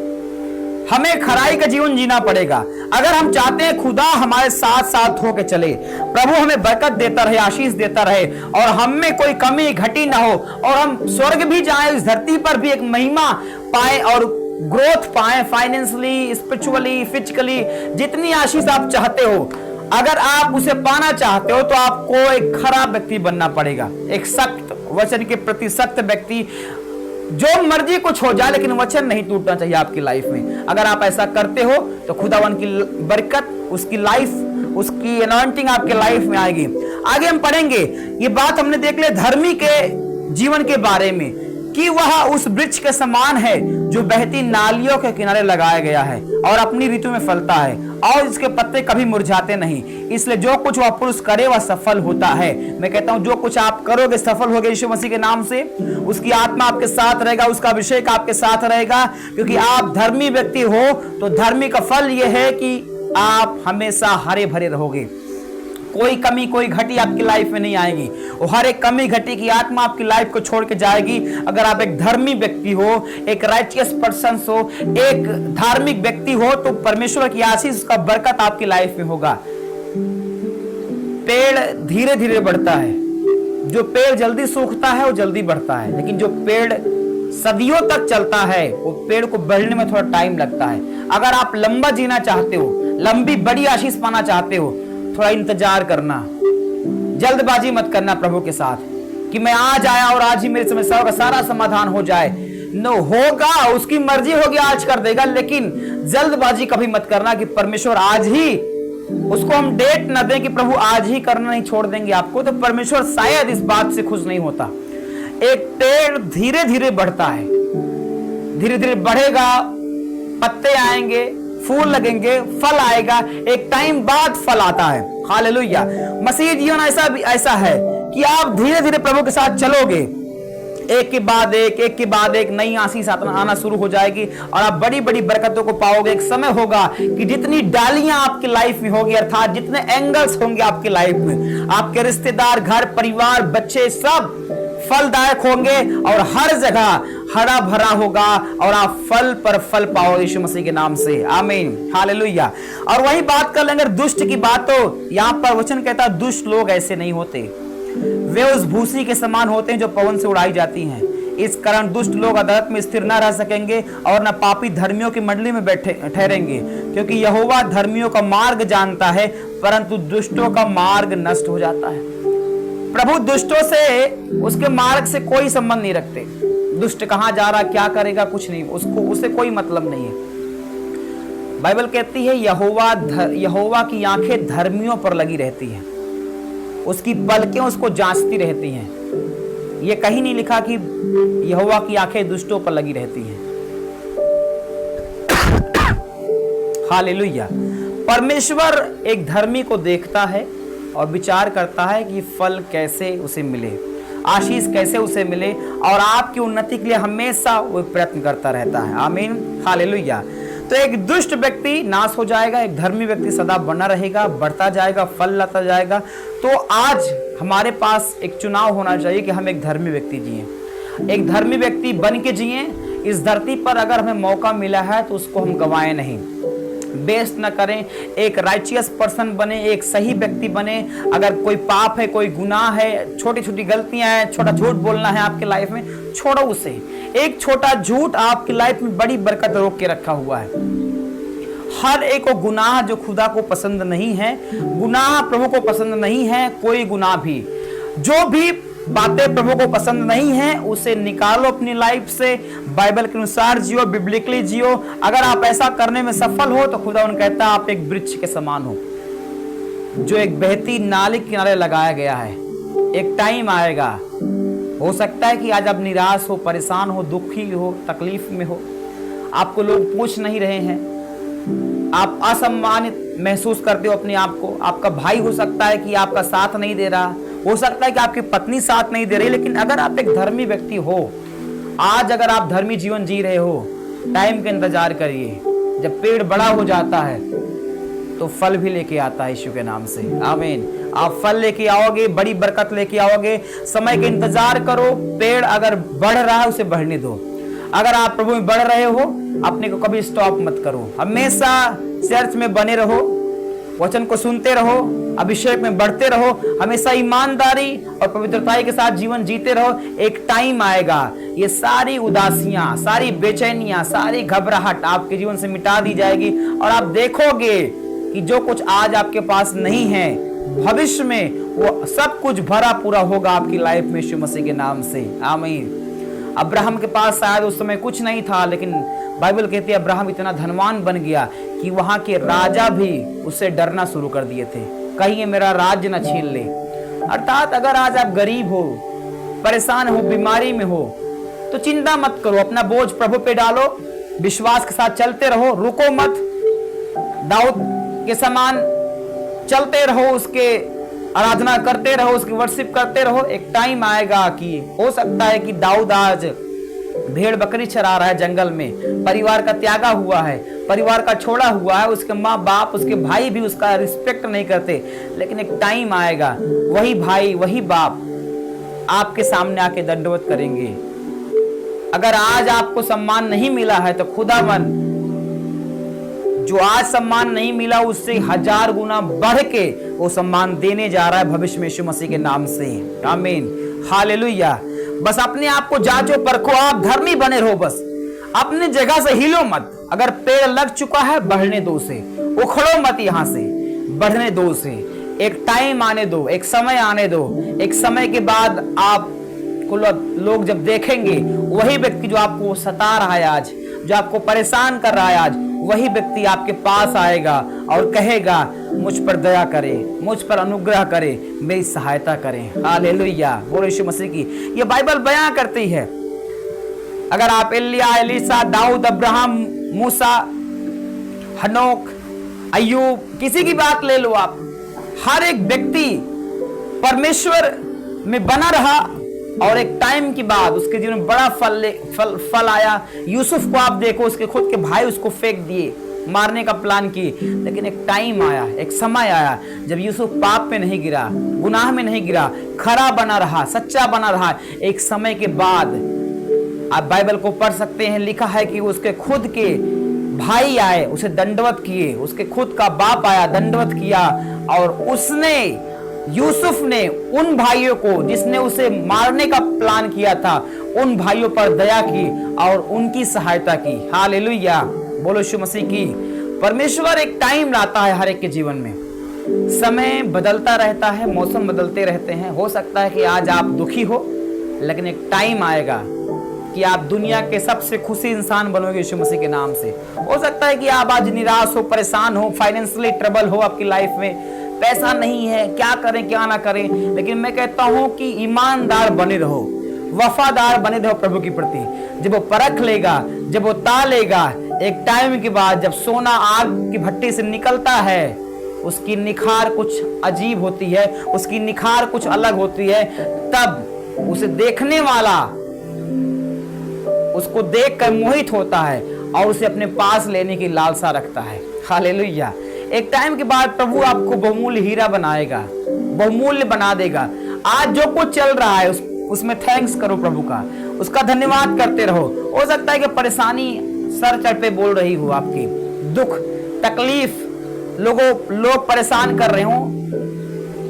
हमें खराई का जीवन जीना पड़ेगा अगर हम चाहते हैं खुदा हमारे साथ साथ होकर चले, प्रभु हमें बरकत देता रहे, आशीष देता रहे, और हम में कोई कमी घटी ना हो, और हम स्वर्ग भी जाएं, इस धरती पर भी एक महिमा पाए और ग्रोथ पाए, फाइनेंशियली, स्पिरिचुअली, फिजिकली, जितनी आशीष आप चाहते हो, अगर आप उसे पाना चाहते हो तो आपको एक खराब व्यक्ति बनना पड़ेगा, एक सख्त वचन के प्रति सख्त व्यक्ति। जो मर्जी कुछ हो जाए लेकिन वचन नहीं टूटना चाहिए आपकी लाइफ में। अगर आप ऐसा करते हो तो खुदावन की बरकत, उसकी लाइफ, उसकी अनॉइंटिंग आपके लाइफ में आएगी। आगे हम पढ़ेंगे, ये बात हमने देख लिया धर्मी के जीवन के बारे में कि वह उस वृक्ष के समान है जो बहती नालियों के किनारे लगाया गया है और अपनी ऋतु में फलता है और इसके पत्ते कभी मुरझाते नहीं, इसलिए जो कुछ वह पुरुष करे वह सफल होता है। मैं कहता हूं जो कुछ आप करोगे सफल होगे यीशु मसीह के नाम से। उसकी आत्मा आपके साथ रहेगा, उसका अभिषेक आपके साथ रहेगा, क्योंकि आप धर्मी व्यक्ति हो। तो धर्मी का फल यह है कि आप हमेशा हरे भरे रहोगे, कोई कमी कोई घटी आपकी लाइफ में नहीं आएगी। और हर एक कमी घटी की आत्मा आपकी लाइफ को छोड़ के जाएगी। अगर आप एक धर्मी व्यक्ति हो, एक राइचियस पर्सन हो, एक धार्मिक व्यक्ति हो, तो परमेश्वर की आशीष का बरकत आपकी लाइफ में होगा। पेड़ धीरे धीरे बढ़ता है, जो पेड़ जल्दी सूखता है वो जल्दी बढ़ता है, लेकिन जो पेड़ सदियों तक चलता है वो पेड़ को बढ़ने में थोड़ा टाइम लगता है। अगर आप लंबा जीना चाहते हो, लंबी बड़ी आशीष पाना चाहते हो, थोड़ा इंतजार करना, जल्दबाजी मत करना प्रभु के साथ कि मैं आज आया और आज ही मेरी समस्याओं का सारा समाधान हो जाए। नो होगा, उसकी मर्जी होगी आज कर देगा, लेकिन जल्दबाजी कभी मत करना कि परमेश्वर आज ही, उसको हम डेट न दें कि प्रभु आज ही करना नहीं छोड़ देंगे आपको, तो परमेश्वर शायद इस बात से खुश नहीं होता। एक पेड़ धीरे धीरे बढ़ता है, धीरे धीरे बढ़ेगा, पत्ते आएंगे, फूल लगेंगे, फल आएगा, एक टाइम बाद फल आता है। हालेलुया। मसीह जीवन ऐसा है कि आप धीरे धीरे प्रभु के साथ चलोगे, एक के बाद एक नई आशीष आना शुरू हो जाएगी और आप बड़ी बड़ी बरकतों को पाओगे। एक समय होगा कि जितनी डालियां आपकी लाइफ में होगी, अर्थात जितने एंगल्स होंगे आपकी लाइफ में, आपके रिश्तेदार, घर परिवार, बच्चे सब फलदायक होंगे और हर जगह हरा भरा होगा और आप फल पर फल पाओगे यीशु मसीह के नाम से। आमीन, हालेलुया। और वही बात कर लेंगे दुष्ट की बात, तो यहां पर वचन कहता है दुष्ट लोग ऐसे नहीं होते। वे उस भूसी के समान होते हैं जो पवन से उड़ाई जाती हैं। इस कारण दुष्ट लोग अदालत में स्थिर न रह सकेंगे और न पापी धर्मियों की मंडली में बैठे ठहरेंगे, क्योंकि यहोवा धर्मियों का मार्ग जानता है, परंतु दुष्टों का मार्ग नष्ट हो जाता है। प्रभु दुष्टों से, उसके मार्ग से कोई संबंध नहीं रखते। दुष्ट कहां जा रहा, क्या करेगा, कुछ नहीं, उसको उससे कोई मतलब नहीं है। बाइबल कहती है यहोवा की आंखें धर्मियों पर लगी रहती हैं, उसकी पलकें उसको जांचती रहती हैं। ये कहीं नहीं लिखा कि यहोवा की आंखें दुष्टों पर लगी रहती हैं। हालेलुया। परमेश्वर एक धर्मी को देखता है और विचार करता है कि फल कैसे उसे मिले, आशीष कैसे उसे मिले, और आपकी उन्नति के लिए हमेशा वो प्रयत्न करता रहता है। आमीन, हालेलुया। तो एक दुष्ट व्यक्ति नाश हो जाएगा, एक धर्मी व्यक्ति सदा बना रहेगा, बढ़ता जाएगा, फल लाता जाएगा। तो आज हमारे पास एक चुनाव होना चाहिए कि हम एक धर्मी व्यक्ति जिए, एक धर्मी व्यक्ति बन के जिए। इस धरती पर अगर हमें मौका मिला है तो उसको हम गंवाएं नहीं, वेस्ट न करें। एक राइचियस पर्सन बने, एक सही व्यक्ति बने। अगर कोई पाप है, कोई गुनाह है, छोटी छोटी गलतियां हैं, छोटा झूठ बोलना है आपके लाइफ में, छोड़ो उसे। एक छोटा झूठ आपकी लाइफ में बड़ी बरकत रोक के रखा हुआ है। हर एक को गुनाह जो खुदा को पसंद नहीं है, गुनाह प्रभु को पसंद नहीं है, कोई गुनाह भी, जो भी बातें प्रभु को पसंद नहीं है उसे निकालो अपनी लाइफ से। बाइबल के अनुसार जियो, बिब्लिकली जियो। अगर आप ऐसा करने में सफल हो तो खुदा उन कहता है आप एक वृक्ष के समान हो जो एक बहती नाली के किनारे लगाया गया है। एक टाइम आएगा, हो सकता है कि आज आप निराश हो, परेशान हो, दुखी हो, तकलीफ में हो, आपको लोग पूछ नहीं रहे हैं, आप असम्मानित महसूस करते हो अपने आप को। आपका भाई हो सकता है कि आपका साथ नहीं दे रहा, हो सकता है कि आपकी पत्नी साथ नहीं दे रही। लेकिन अगर आप एक धर्मी व्यक्ति हो, आज अगर आप धर्मी जीवन जी रहे हो, टाइम का इंतजार करिए। जब पेड़ बड़ा हो जाता है तो फल भी लेके आता है यीशु के नाम से। आमीन। आप फल लेके आओगे, बड़ी बरकत लेके आओगे। समय का इंतजार करो। पेड़ अगर बढ़ रहा है उसे बढ़ने दो। अगर आप प्रभु में बढ़ रहे हो, अपने को कभी स्टॉप मत करो। हमेशा चर्च में बने रहो, वचन को सुनते रहो, अभिषेक में बढ़ते रहो, हमेशा ईमानदारी और पवित्रता के साथ जीवन जीते रहो। एक टाइम आएगा ये सारी उदासियां, सारी बेचैनियां, सारी घबराहट आपके जीवन से मिटा दी जाएगी और आप देखोगे कि जो कुछ आज आपके पास नहीं है, भविष्य में वो सब कुछ भरा पूरा होगा आपकी लाइफ में यीशु मसीह के नाम से। आमीन। अब्राहम के पास शायद उस समय कुछ नहीं था, लेकिन बाइबल कहती है अब्राहम इतना धनवान बन गया कि वहां के राजा भी उससे डरना शुरू कर दिए थे, कहीं ये मेरा राज्य न छीन ले। अर्थात अगर आज आप गरीब हो, परेशान हो, बीमारी में हो, तो चिंता मत करो, अपना बोझ प्रभु पे डालो, विश्वास के साथ चलते रहो, रुको मत। दाऊद के समान चलते रहो, उसके आराधना करते रहो, उसकी वर्शिप करते रहो। एक टाइम आएगा कि हो सकता है कि दाऊद आज भेड़ बकरी चरा रहा है जंगल में, परिवार का त्यागा हुआ है, परिवार का छोड़ा हुआ है, उसके माँ बाप, उसके भाई भी उसका रिस्पेक्ट नहीं करते। लेकिन एक टाइम आएगा वही भाई, वही बाप आपके सामने आके दंडवत करेंगे। अगर आज आपको सम्मान नहीं मिला है तो खुदावन जो आज सम्मान नहीं मिला उससे 1000 गुना बढ़ के वो सम्मान देने जा रहा है भविष्य में यीशु मसीह के नाम से। आमीन, हालेलुया। बस अपने आप को जांचो परखो, आप धर्मी बने रहो, बस अपनी जगह से हिलो मत। अगर पेड़ लग चुका है बढ़ने दो उसे, उखड़ो मत यहां से, बढ़ने दो उसे। एक टाइम आने दो, एक समय आने दो। एक समय के बाद आपको लोग जब देखेंगे, वही व्यक्ति जो आपको सता रहा है आज, जो आपको परेशान कर रहा है आज, वही व्यक्ति आपके पास आएगा और कहेगा मुझ पर दया करे, मुझ पर अनुग्रह करे, मेरी सहायता करें। हालेलुया, बोलो यीशु मसीह की। ये बाइबल बयां करती है। अगर आप एलिया, एलीसा, दाऊद, अब्राहम, मूसा, हनोक, अय्यूब, किसी की बात ले लो आप, हर एक व्यक्ति परमेश्वर में बना रहा और एक टाइम के बाद उसके जीवन में बड़ा फल आया। यूसुफ को आप देखो, उसके खुद के भाई उसको फेंक दिए, मारने का प्लान किए, लेकिन एक टाइम आया, एक समय आया जब यूसुफ पाप में नहीं गिरा, गुनाह में नहीं गिरा, खरा बना रहा, सच्चा बना रहा। एक समय के बाद आप बाइबल को पढ़ सकते हैं, लिखा है कि उसके खुद के भाई आए, उसे दंडवत किए, उसके खुद का बाप आया, दंडवत किया, और उसने यूसुफ ने उन भाइयों को जिसने उसे मारने का प्लान किया था, उन भाइयों पर दया की और उनकी सहायता की। हालेलुया, बोलो यीशु मसीह की। परमेश्वर एक टाइम लाता है हर एक के जीवन में। समय बदलता रहता है, मौसम बदलते रहते हैं। हो सकता है कि आज आप दुखी हो, लेकिन एक टाइम आएगा कि आप दुनिया के सबसे खुशी इंसान बनोगे यीशु मसीह के नाम से। हो सकता है कि आप आज निराश हो, परेशान हो, फाइनेंशियली ट्रबल हो, आपकी लाइफ में पैसा नहीं है, क्या करें क्या ना करें, लेकिन मैं कहता हूं कि ईमानदार बने रहो, वफादार बने रहो प्रभु के प्रति। जब वो परख लेगा, जब वो तालेगा, एक टाइम के बाद जब सोना आग की भट्टी से निकलता है, उसकी निखार कुछ अजीब होती है, उसकी निखार कुछ अलग होती है। तब उसे देखने वाला उसको देखकर मोहित होता है और उसे अपने पास लेने की लालसा रखता है। हालेलुया। एक टाइम के बाद प्रभु आपको बहुमूल्य हीरा बनाएगा, बहुमूल्य बना देगा। आज जो कुछ चल रहा है उसमें थैंक्स करो प्रभु का, उसका धन्यवाद करते रहो। हो सकता है कि परेशानी सर चढ़ पे बोल रही हो, आपकी दुख तकलीफ लोग परेशान कर रहे हो,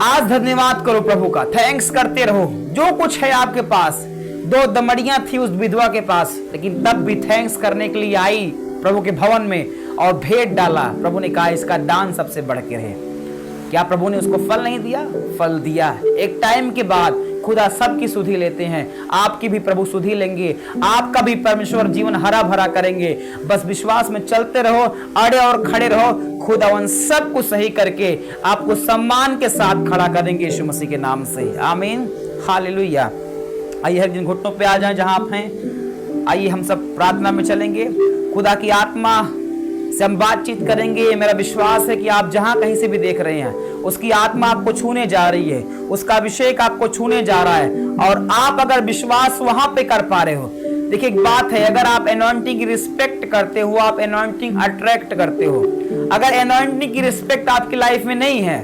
आज धन्यवाद करो प्रभु का, थैंक्स करते रहो। जो कुछ है आपके पास, 2 दमड़ियां थी उस विधवा के पास, लेकिन तब भी थैंक्स करने के लिए आई प्रभु के भवन में और भेंट डाला। प्रभु ने कहा इसका दान सबसे बढ़ के रहे। क्या प्रभु ने उसको फल नहीं दिया? फल दिया। एक टाइम के बाद खुदा सबकी सुधि लेते हैं, आपकी भी प्रभु सुधि लेंगे, आपका भी परमेश्वर जीवन हरा भरा करेंगे। बस विश्वास में चलते रहो, अड़े और खड़े रहो, खुदावन सब कुछ सही करके आपको सम्मान के साथ खड़ा करेंगे यीशु मसीह के नाम से। आमीन, हालेलुया। आइए हर दिन घुटनों पे आ जाएं जहां आप हैं। आइए हम सब प्रार्थना में चलेंगे, खुदा की आत्मा से हम बातचीत करेंगे। मेरा विश्वास है कि आप जहां कहीं से भी देख रहे हैं, उसकी आत्मा आपको छूने जा रही है, उसका अभिषेक आपको छूने जा रहा है। और आप अगर विश्वास वहां पे कर पा रहे हो, देखिए एक बात है, अगर आप एनॉइंटिंग की रिस्पेक्ट करते हो, आप एनॉइंटिंग अट्रैक्ट करते हो। अगर एनॉइंटिंग की रिस्पेक्ट आपकी लाइफ में नहीं है,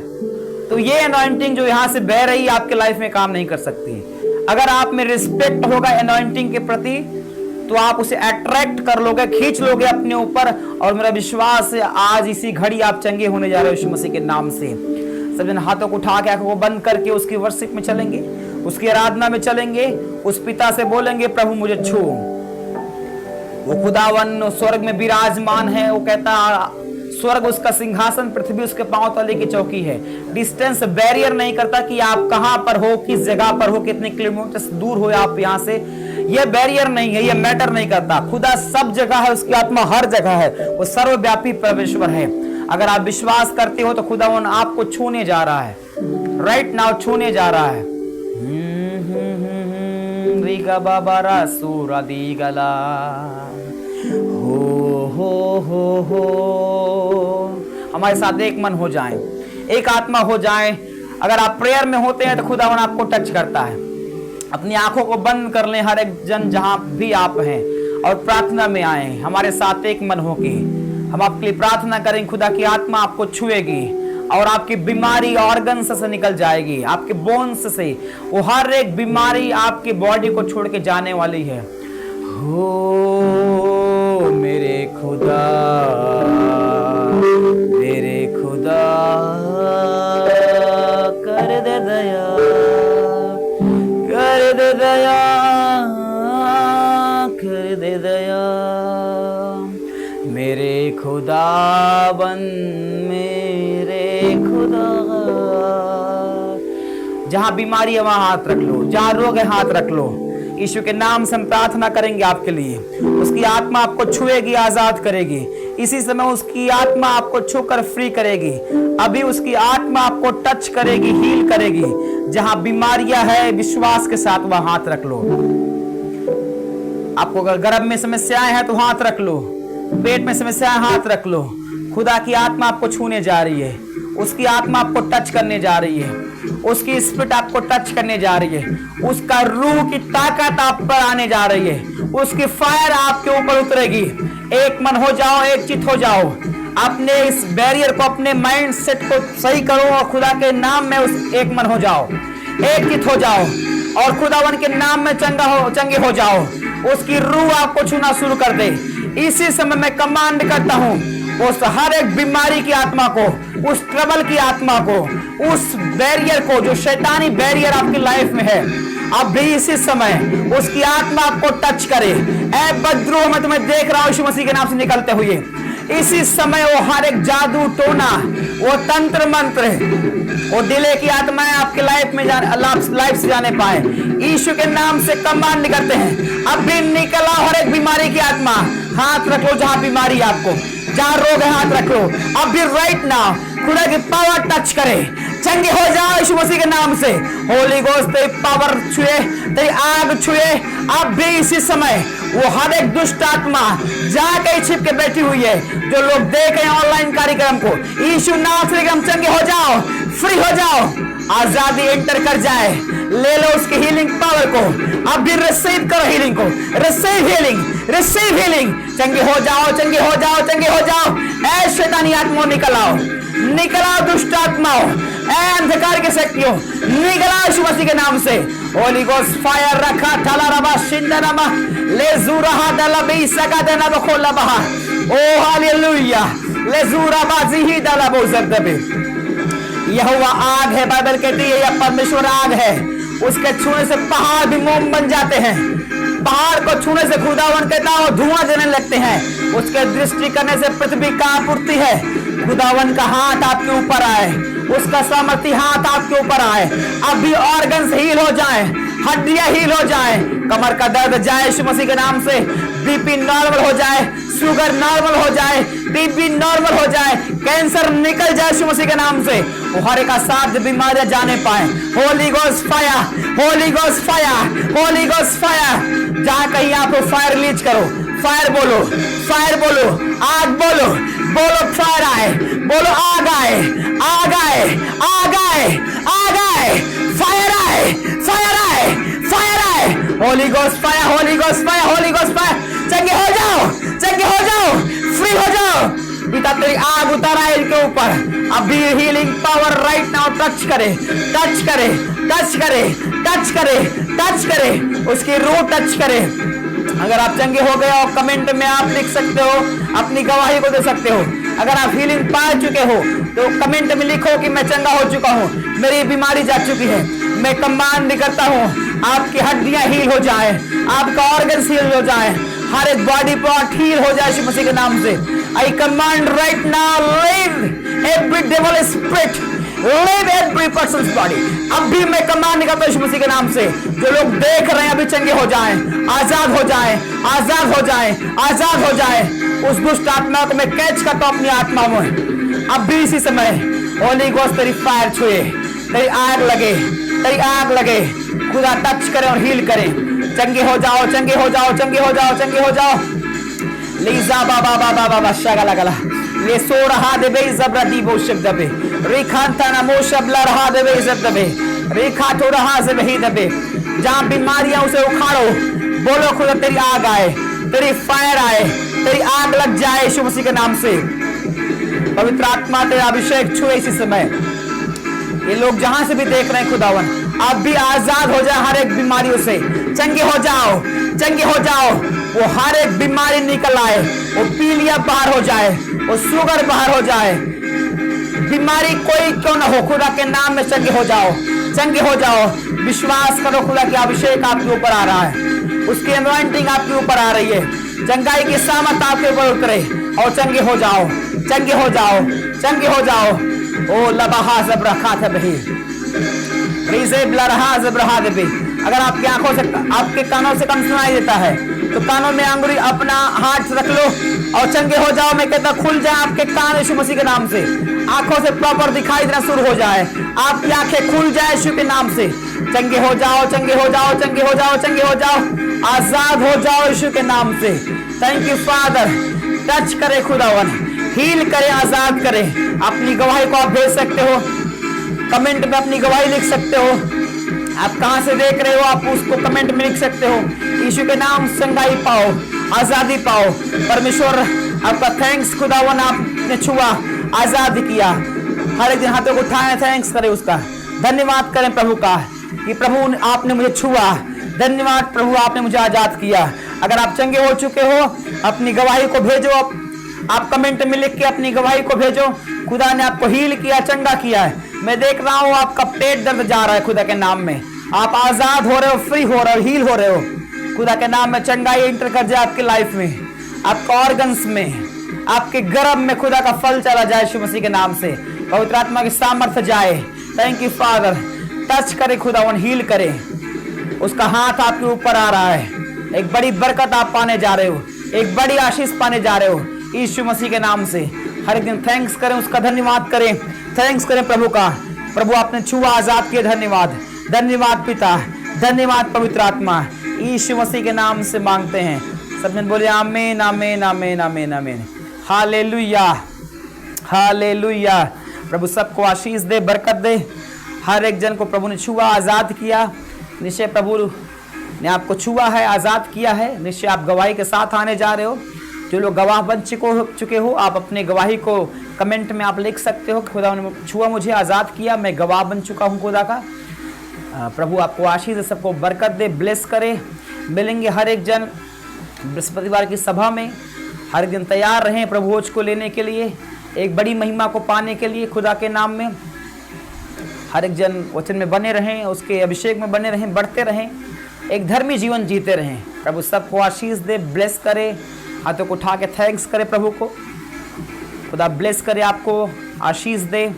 तो ये एनॉइंटिंग जो यहां से बह रही है आपके लाइफ में काम नहीं कर सकती। अगर आप में रिस्पेक्ट होगा एनॉइंटिंग के प्रति, तो आप उसे अट्रैक्ट कर लोगे, खींच लोगे अपने ऊपर। और मेरा विश्वास है आज इसी घड़ी आप चंगे होने जा रहे हो यीशु मसीह के नाम से। सब जन हाथों को उठा के आंखों को बंद करके उसकी वर्शिप में चलेंगे, उसकी आराधना में चलेंगे। उस पिता से बोलेंगे प्रभु मुझे छू। वो खुदावन स्वर्ग में विराजमान है, वो कहता स्वर्ग उसका सिंहासन, पृथ्वी उसके पांव तले की चौकी है। डिस्टेंस बैरियर नहीं करता कि आप कहां पर हो, किस जगह पर हो, कितने किलोमीटर दूर हो आप यहां से, ये बैरियर नहीं है, ये मैटर नहीं करता। खुदा सब जगह है, उसकी आत्मा हर जगह है, वो सर्वव्यापी परमेश्वर है। अगर आप विश्वास करते हो तो खुदा उन आपको छूने जा रहा है, राइट नाउ छूने जा रहा है। रीगा बाबा रासूरा दीगला हो। हमारे साथ एक मन हो जाएं, एक आत्मा हो जाएं। अगर आप प्रेयर में होते हैं तो खुदावन आपको टच करता है। अपनी आंखों को बंद कर लें हर एक जन जहां भी आप हैं, और प्रार्थना में आए हमारे साथ एक मन होके। हम आपके लिए प्रार्थना करें, खुदा की आत्मा आपको छुएगी और आपकी बीमारी ऑर्गन्स से निकल जाएगी, आपके बोन्स से। वो हर एक बीमारी आपकी बॉडी को छोड़ के जाने वाली है। हो मेरे खुदा, मेरे खुदा कर दे दया, कर दे दया, कर दे दया। मेरे खुदावन, मेरे खुदा। जहां बीमारी है वहां हाथ रख लो, जहां रोग है हाथ रख लो। यीशु के नाम से हम प्रार्थना करेंगे आपके लिए। उसकी आत्मा आपको छुएगी, आजाद करेगी। इसी समय उसकी आत्मा आपको छूकर फ्री करेगी। अभी उसकी आत्मा आपको टच करेगी, हील करेगी। जहां बीमारियां है विश्वास के साथ वहां हाथ रख लो। आपको अगर गर्भ में समस्याएं हैं तो हाथ रख लो, पेट में समस्याएं हाथ रख लो। खुदा की आत्मा आपको छूने जा रही है, उसकी आत्मा आपको टच करने जा रही है, उसकी स्पिरिट आपको टच करने जा रही है, उसका रूह की ताकत आप पर आने जा रही है, उसकी फायर आपके ऊपर उतरेगी। एक मन हो जाओ, एक चित हो जाओ। अपने इस बैरियर को, अपने माइंड सेट को सही करो और खुदा के नाम में उस एक मन हो जाओ, एक चित हो जाओ और खुदावन के नाम में चंगे हो जाओ। उसकी रूह आपको छूना शुरू कर दे। इसी समय मैं कमांड करता हूं, उस हर एक बीमारी की आत्मा को, उस ट्रबल की आत्मा को, उस बैरियर को जो शैतानी बैरियर आपकी लाइफ में है, अब भी इसी समय उसकी आत्मा आपको टच करे। ऐ बद्रोह मैं तुम्हें देख रहा हूं यीशु मसीह के नाम से निकलते हुए। इसी समय वो हर एक जादू टोना, वो तंत्र मंत्र, वो डिले की आत्माएं आपके लाइफ में लाइफ से जाने पाए यीशु के नाम से कमांड करते हैं। अब भी निकला हर एक बीमारी की आत्मा। हाथ रख लो जहां बीमारी आपको, जहां रोग है हाथ रख लो। अब भी राइट नाउ खुदा की पावर टच करे, चंगे हो जाओ यीशु मसीह के नाम से। होली गोस्ट तेरी पावर छुए, तेरी आग छुए। अब भी इसी समय वो हर एक दुष्ट आत्मा जहां कहीं छिप के बैठी हुई है, जो लोग देख रहे हैं ऑनलाइन कार्यक्रम को, यीशु नाम से हम चंगे हो जाओ, फ्री हो जाओ, आजादी एंटर कर जाए। ले लो उसकी हीलिंग पावर को। अब भी रिसीव करो हीलिंग को, रिसीव हीलिंग, रिसीव हीलिंग। चंगे हो जाओ, चंगे हो जाओ, चंगे हो जाओ। ऐ शैतानी आत्माओं निकल आओ, निकल आओ दुष्ट आत्माओं, ऐ अंधकार के शक्तियों निकल आओ यीशु मसीह के नाम से। होली गोस्ट फायर रखा ठाला रबा शिंदा रमा ले जुरहा दला बे सका देना बखोला बहा। ओ हालेलुया ले जुरा बाजी ही दला बो जब्दबे। यहोवा आग है, बाइबल कहती है यह परमेश्वर आग है। उसके छूने से पहाड़ भी मोम बन जाते हैं। पहाड़ को छूने से खुदावन कहता है धुआं देने लगते हैं। उसके दृष्टि करने से पृथ्वी कांप उठती है। खुदावन का हाथ आपके ऊपर आए, उसका सामर्थ्य हाथ आपके ऊपर आए। अब भी ऑर्गन्स हील हो जाए, हड्डियां हील हो जाए, कमर का दर्द जाए यीशु मसीह के नाम से। बीपी नॉर्मल हो जाए, शुगर नॉर्मल हो जाए, टीबी नॉर्मल हो जाए, कैंसर निकल जाए यीशु मसीह के नाम से। वो हर एक असाध्य बीमारियां जाने पाए। Holi Ghost fire, Holy Ghost fire, Holy Ghost fire. जहां कहीं आप फायर रिलीज करो, फायर बोलो, फायर बोलो, आग बोलो, बोलो फायर आए, बोलो आग आए, आग आए, आग आए, आग आए, फायर आए, फायर आए, फायर आए। Holy Ghost fire, Holy Ghost fire, Holy Ghost fire. चंगे हो जाओ, चंगे हो जाओ, फ्री हो जाओ। पिता तेरी आग उतारा है इनके ऊपर। अभी healing power right now touch करे, टच करे, टच करे, टच करे, टच करे, उसकी रूह टच करे। अगर आप चंगे हो गए हो कमेंट में आप लिख सकते हो, अपनी गवाही को दे सकते हो। अगर आप हीलिंग पा चुके हो तो कमेंट में लिखो कि मैं चंगा हो चुका हूँ, मेरी बीमारी जा चुकी है। मैं कमांड करता हूँ आपकी हड्डियां हील हो जाए, आपका ऑर्गन हील हो जाए, हर एक बॉडी पार्ट हील हो जाए यीशु मसीह के नाम से। आई command right now leave every devil spirit, leave every persons body. अब भी मैं कमांड करता हूं यीशु मसीह के नाम से। जो लोग देख रहे हैं अभी चंगे हो जाएं, आजाद हो जाएं, आजाद हो जाएं, आजाद हो जाएं। उस दुष्ट आत्मा को मैं कैच करता हूं अपनी आत्मा में। अब भी इसी समय होली गोस्ट तेरी फायर छुए, तेरी आग लगे, तेरी आग लगे। खुदा टच करे और हील करे। चंगे हो जाओ, चंगे हो जाओ, चंगे हो जाओ, चंगे हो जाओ। लीजा बाबा बाबा बाबा शगला गला ये सो रहा देबे जबरदी बो शब्द बे रेखांता ना मो शबला रहा देबे शब्द बे रेखा तो रहा से वही दबे। जहां बीमारियां उसे उखाड़ो, बोलो खुदा तेरी आग आए, तेरी फायर आए, तेरी आग लग जाए यीशु मसीह के नाम से। पवित्र आत्मा तेरा अभिषेक छुए इसी समय। ये लोग जहां से भी देख रहे हैं खुदावन, आप भी आजाद हो जाए हर एक बीमारियों से। चंगे हो जाओ, चंगे हो जाओ। वो हर एक बीमारी निकल आए, वो पीलिया बाहर हो जाए, वो शुगर बाहर हो जाए। बीमारी कोई क्यों ना हो, खुदा के नाम में चंगे हो जाओ, चंगे हो जाओ। विश्वास करो खुदा की अभिषेक आपके ऊपर आ रहा है, उसकी अनॉइंटिंग आपके ऊपर आ रही है। चंगाई की सामर्थ आपके ऊपर उतरे और चंगे हो जाओ, चंगे हो जाओ, चंगे हो जाओ। ओ लबहा जबरा खाता बही रिजे ब्लरहा जबरहा दे। अगर आपकी आंखों से, आपके कानों से कम सुनाई देता है तो कानों में अंगुली अपना हाथ रख लो और चंगे हो जाओ। मैं कहता खुल जाए आपके कान यीशु मसीह के नाम से। आंखों से प्रॉपर दिखाई देना शुरू हो जाए, आपकी आंखें खुल जाए यीशु के नाम से। चंगे हो जाओ, चंगे हो जाओ, चंगे हो जाओ, चंगे हो जाओ, आजाद हो जाओ यीशु के नाम से। Thank you father. टच करे खुदावन, हील करे, आजाद करे। अपनी गवाही को आप भेज सकते हो, कमेंट में अपनी गवाही लिख सकते हो। आप कहां से देख रहे हो आप उसको कमेंट में लिख सकते हो। यीशु के नाम संगाई पाओ, आजादी पाओ। परमेश्वर आपका थैंक्स खुदावन, आपने छुआ, आजाद किया। हर एक दिन हाथों को उठाएं, थैंक्स करें उसका, धन्यवाद करें प्रभु का कि प्रभु आपने मुझे छुआ। धन्यवाद प्रभु, आपने मुझे आजाद किया। अगर आप चंगे हो चुके हो अपनी गवाही को भेजो आप कमेंट में लिख के अपनी गवाही को भेजो। खुदा ने आपको हील किया, चंगा किया है। मैं देख रहा हूं आपका पेट दर्द जा रहा है खुदा के नाम में। आप आजाद हो रहे हो, फ्री हो रहे हो, हील हो रहे हो। खुदा के नाम में चंगाई इंटर कर जाए आपकी लाइफ में, आपके ऑर्गन्स में, आपके गर्भ में खुदा का फल चला जाए यीशु मसीह के नाम से। पवित्र आत्मा की सामर्थ्य जाए। Thank you father. टच करे खुदावन, हील करे। उसका हाथ आपके ऊपर आ रहा है। एक बड़ी बरकत आप पाने जा रहे हो, एक बड़ी आशीष पाने जा रहे हो यीशु मसीह के नाम से। हर एक दिन थैंक्स करें, उसका धन्यवाद करें, थैंक्स करें प्रभु का। प्रभु आपने छुआ, आजाद किए, धन्यवाद। धन्यवाद पिता, धन्यवाद पवित्र आत्मा। यीशु मसीह के नाम से मांगते हैं। सब ने बोले आमीन, आमीन, आमीन, आमीन, आमीन। Hallelujah, hallelujah. प्रभु सबको आशीष दे, बरकत दे। हर एक जन को प्रभु ने छुआ, आजाद किया। निश्चय प्रभु ने आपको छुआ है, आजाद किया है। निश्चय आप गवाही के साथ आने जा रहे हो। जो लोग गवाह बन चुके हो, आप अपने गवाही को कमेंट में आप लिख सकते हो। खुदा ने छुआ, मुझे आजाद किया, मैं गवाह बन चुका हूँ खुदा का। प्रभु आपको आशीष दे, सबको बरकत दे, ब्लेस करे। मिलेंगे हर एक जन बृहस्पतिवार की सभा में। हर एक दिन तैयार रहें प्रभु भोज को लेने के लिए, एक बड़ी महिमा को पाने के लिए खुदा के नाम में। हर एक जन वचन में बने रहें, उसके अभिषेक में बने रहें, बढ़ते रहें, एक धर्मी जीवन जीते रहें। प्रभु सबको आशीष दे, ब्लेस करे। हाथों को उठा के थैंक्स करे प्रभु को। खुदा ब्लेस करे, आपको आशीष दे।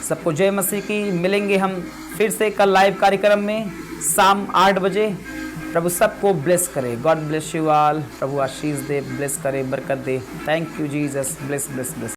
सबको जय मसीह की। मिलेंगे हम फिर से कल लाइव कार्यक्रम में शाम 8 बजे। प्रभु सबको ब्लेस करे। God bless you all. प्रभु आशीष दे, ब्लेस करे, बरकत दे। Thank you Jesus. Bless bless bless.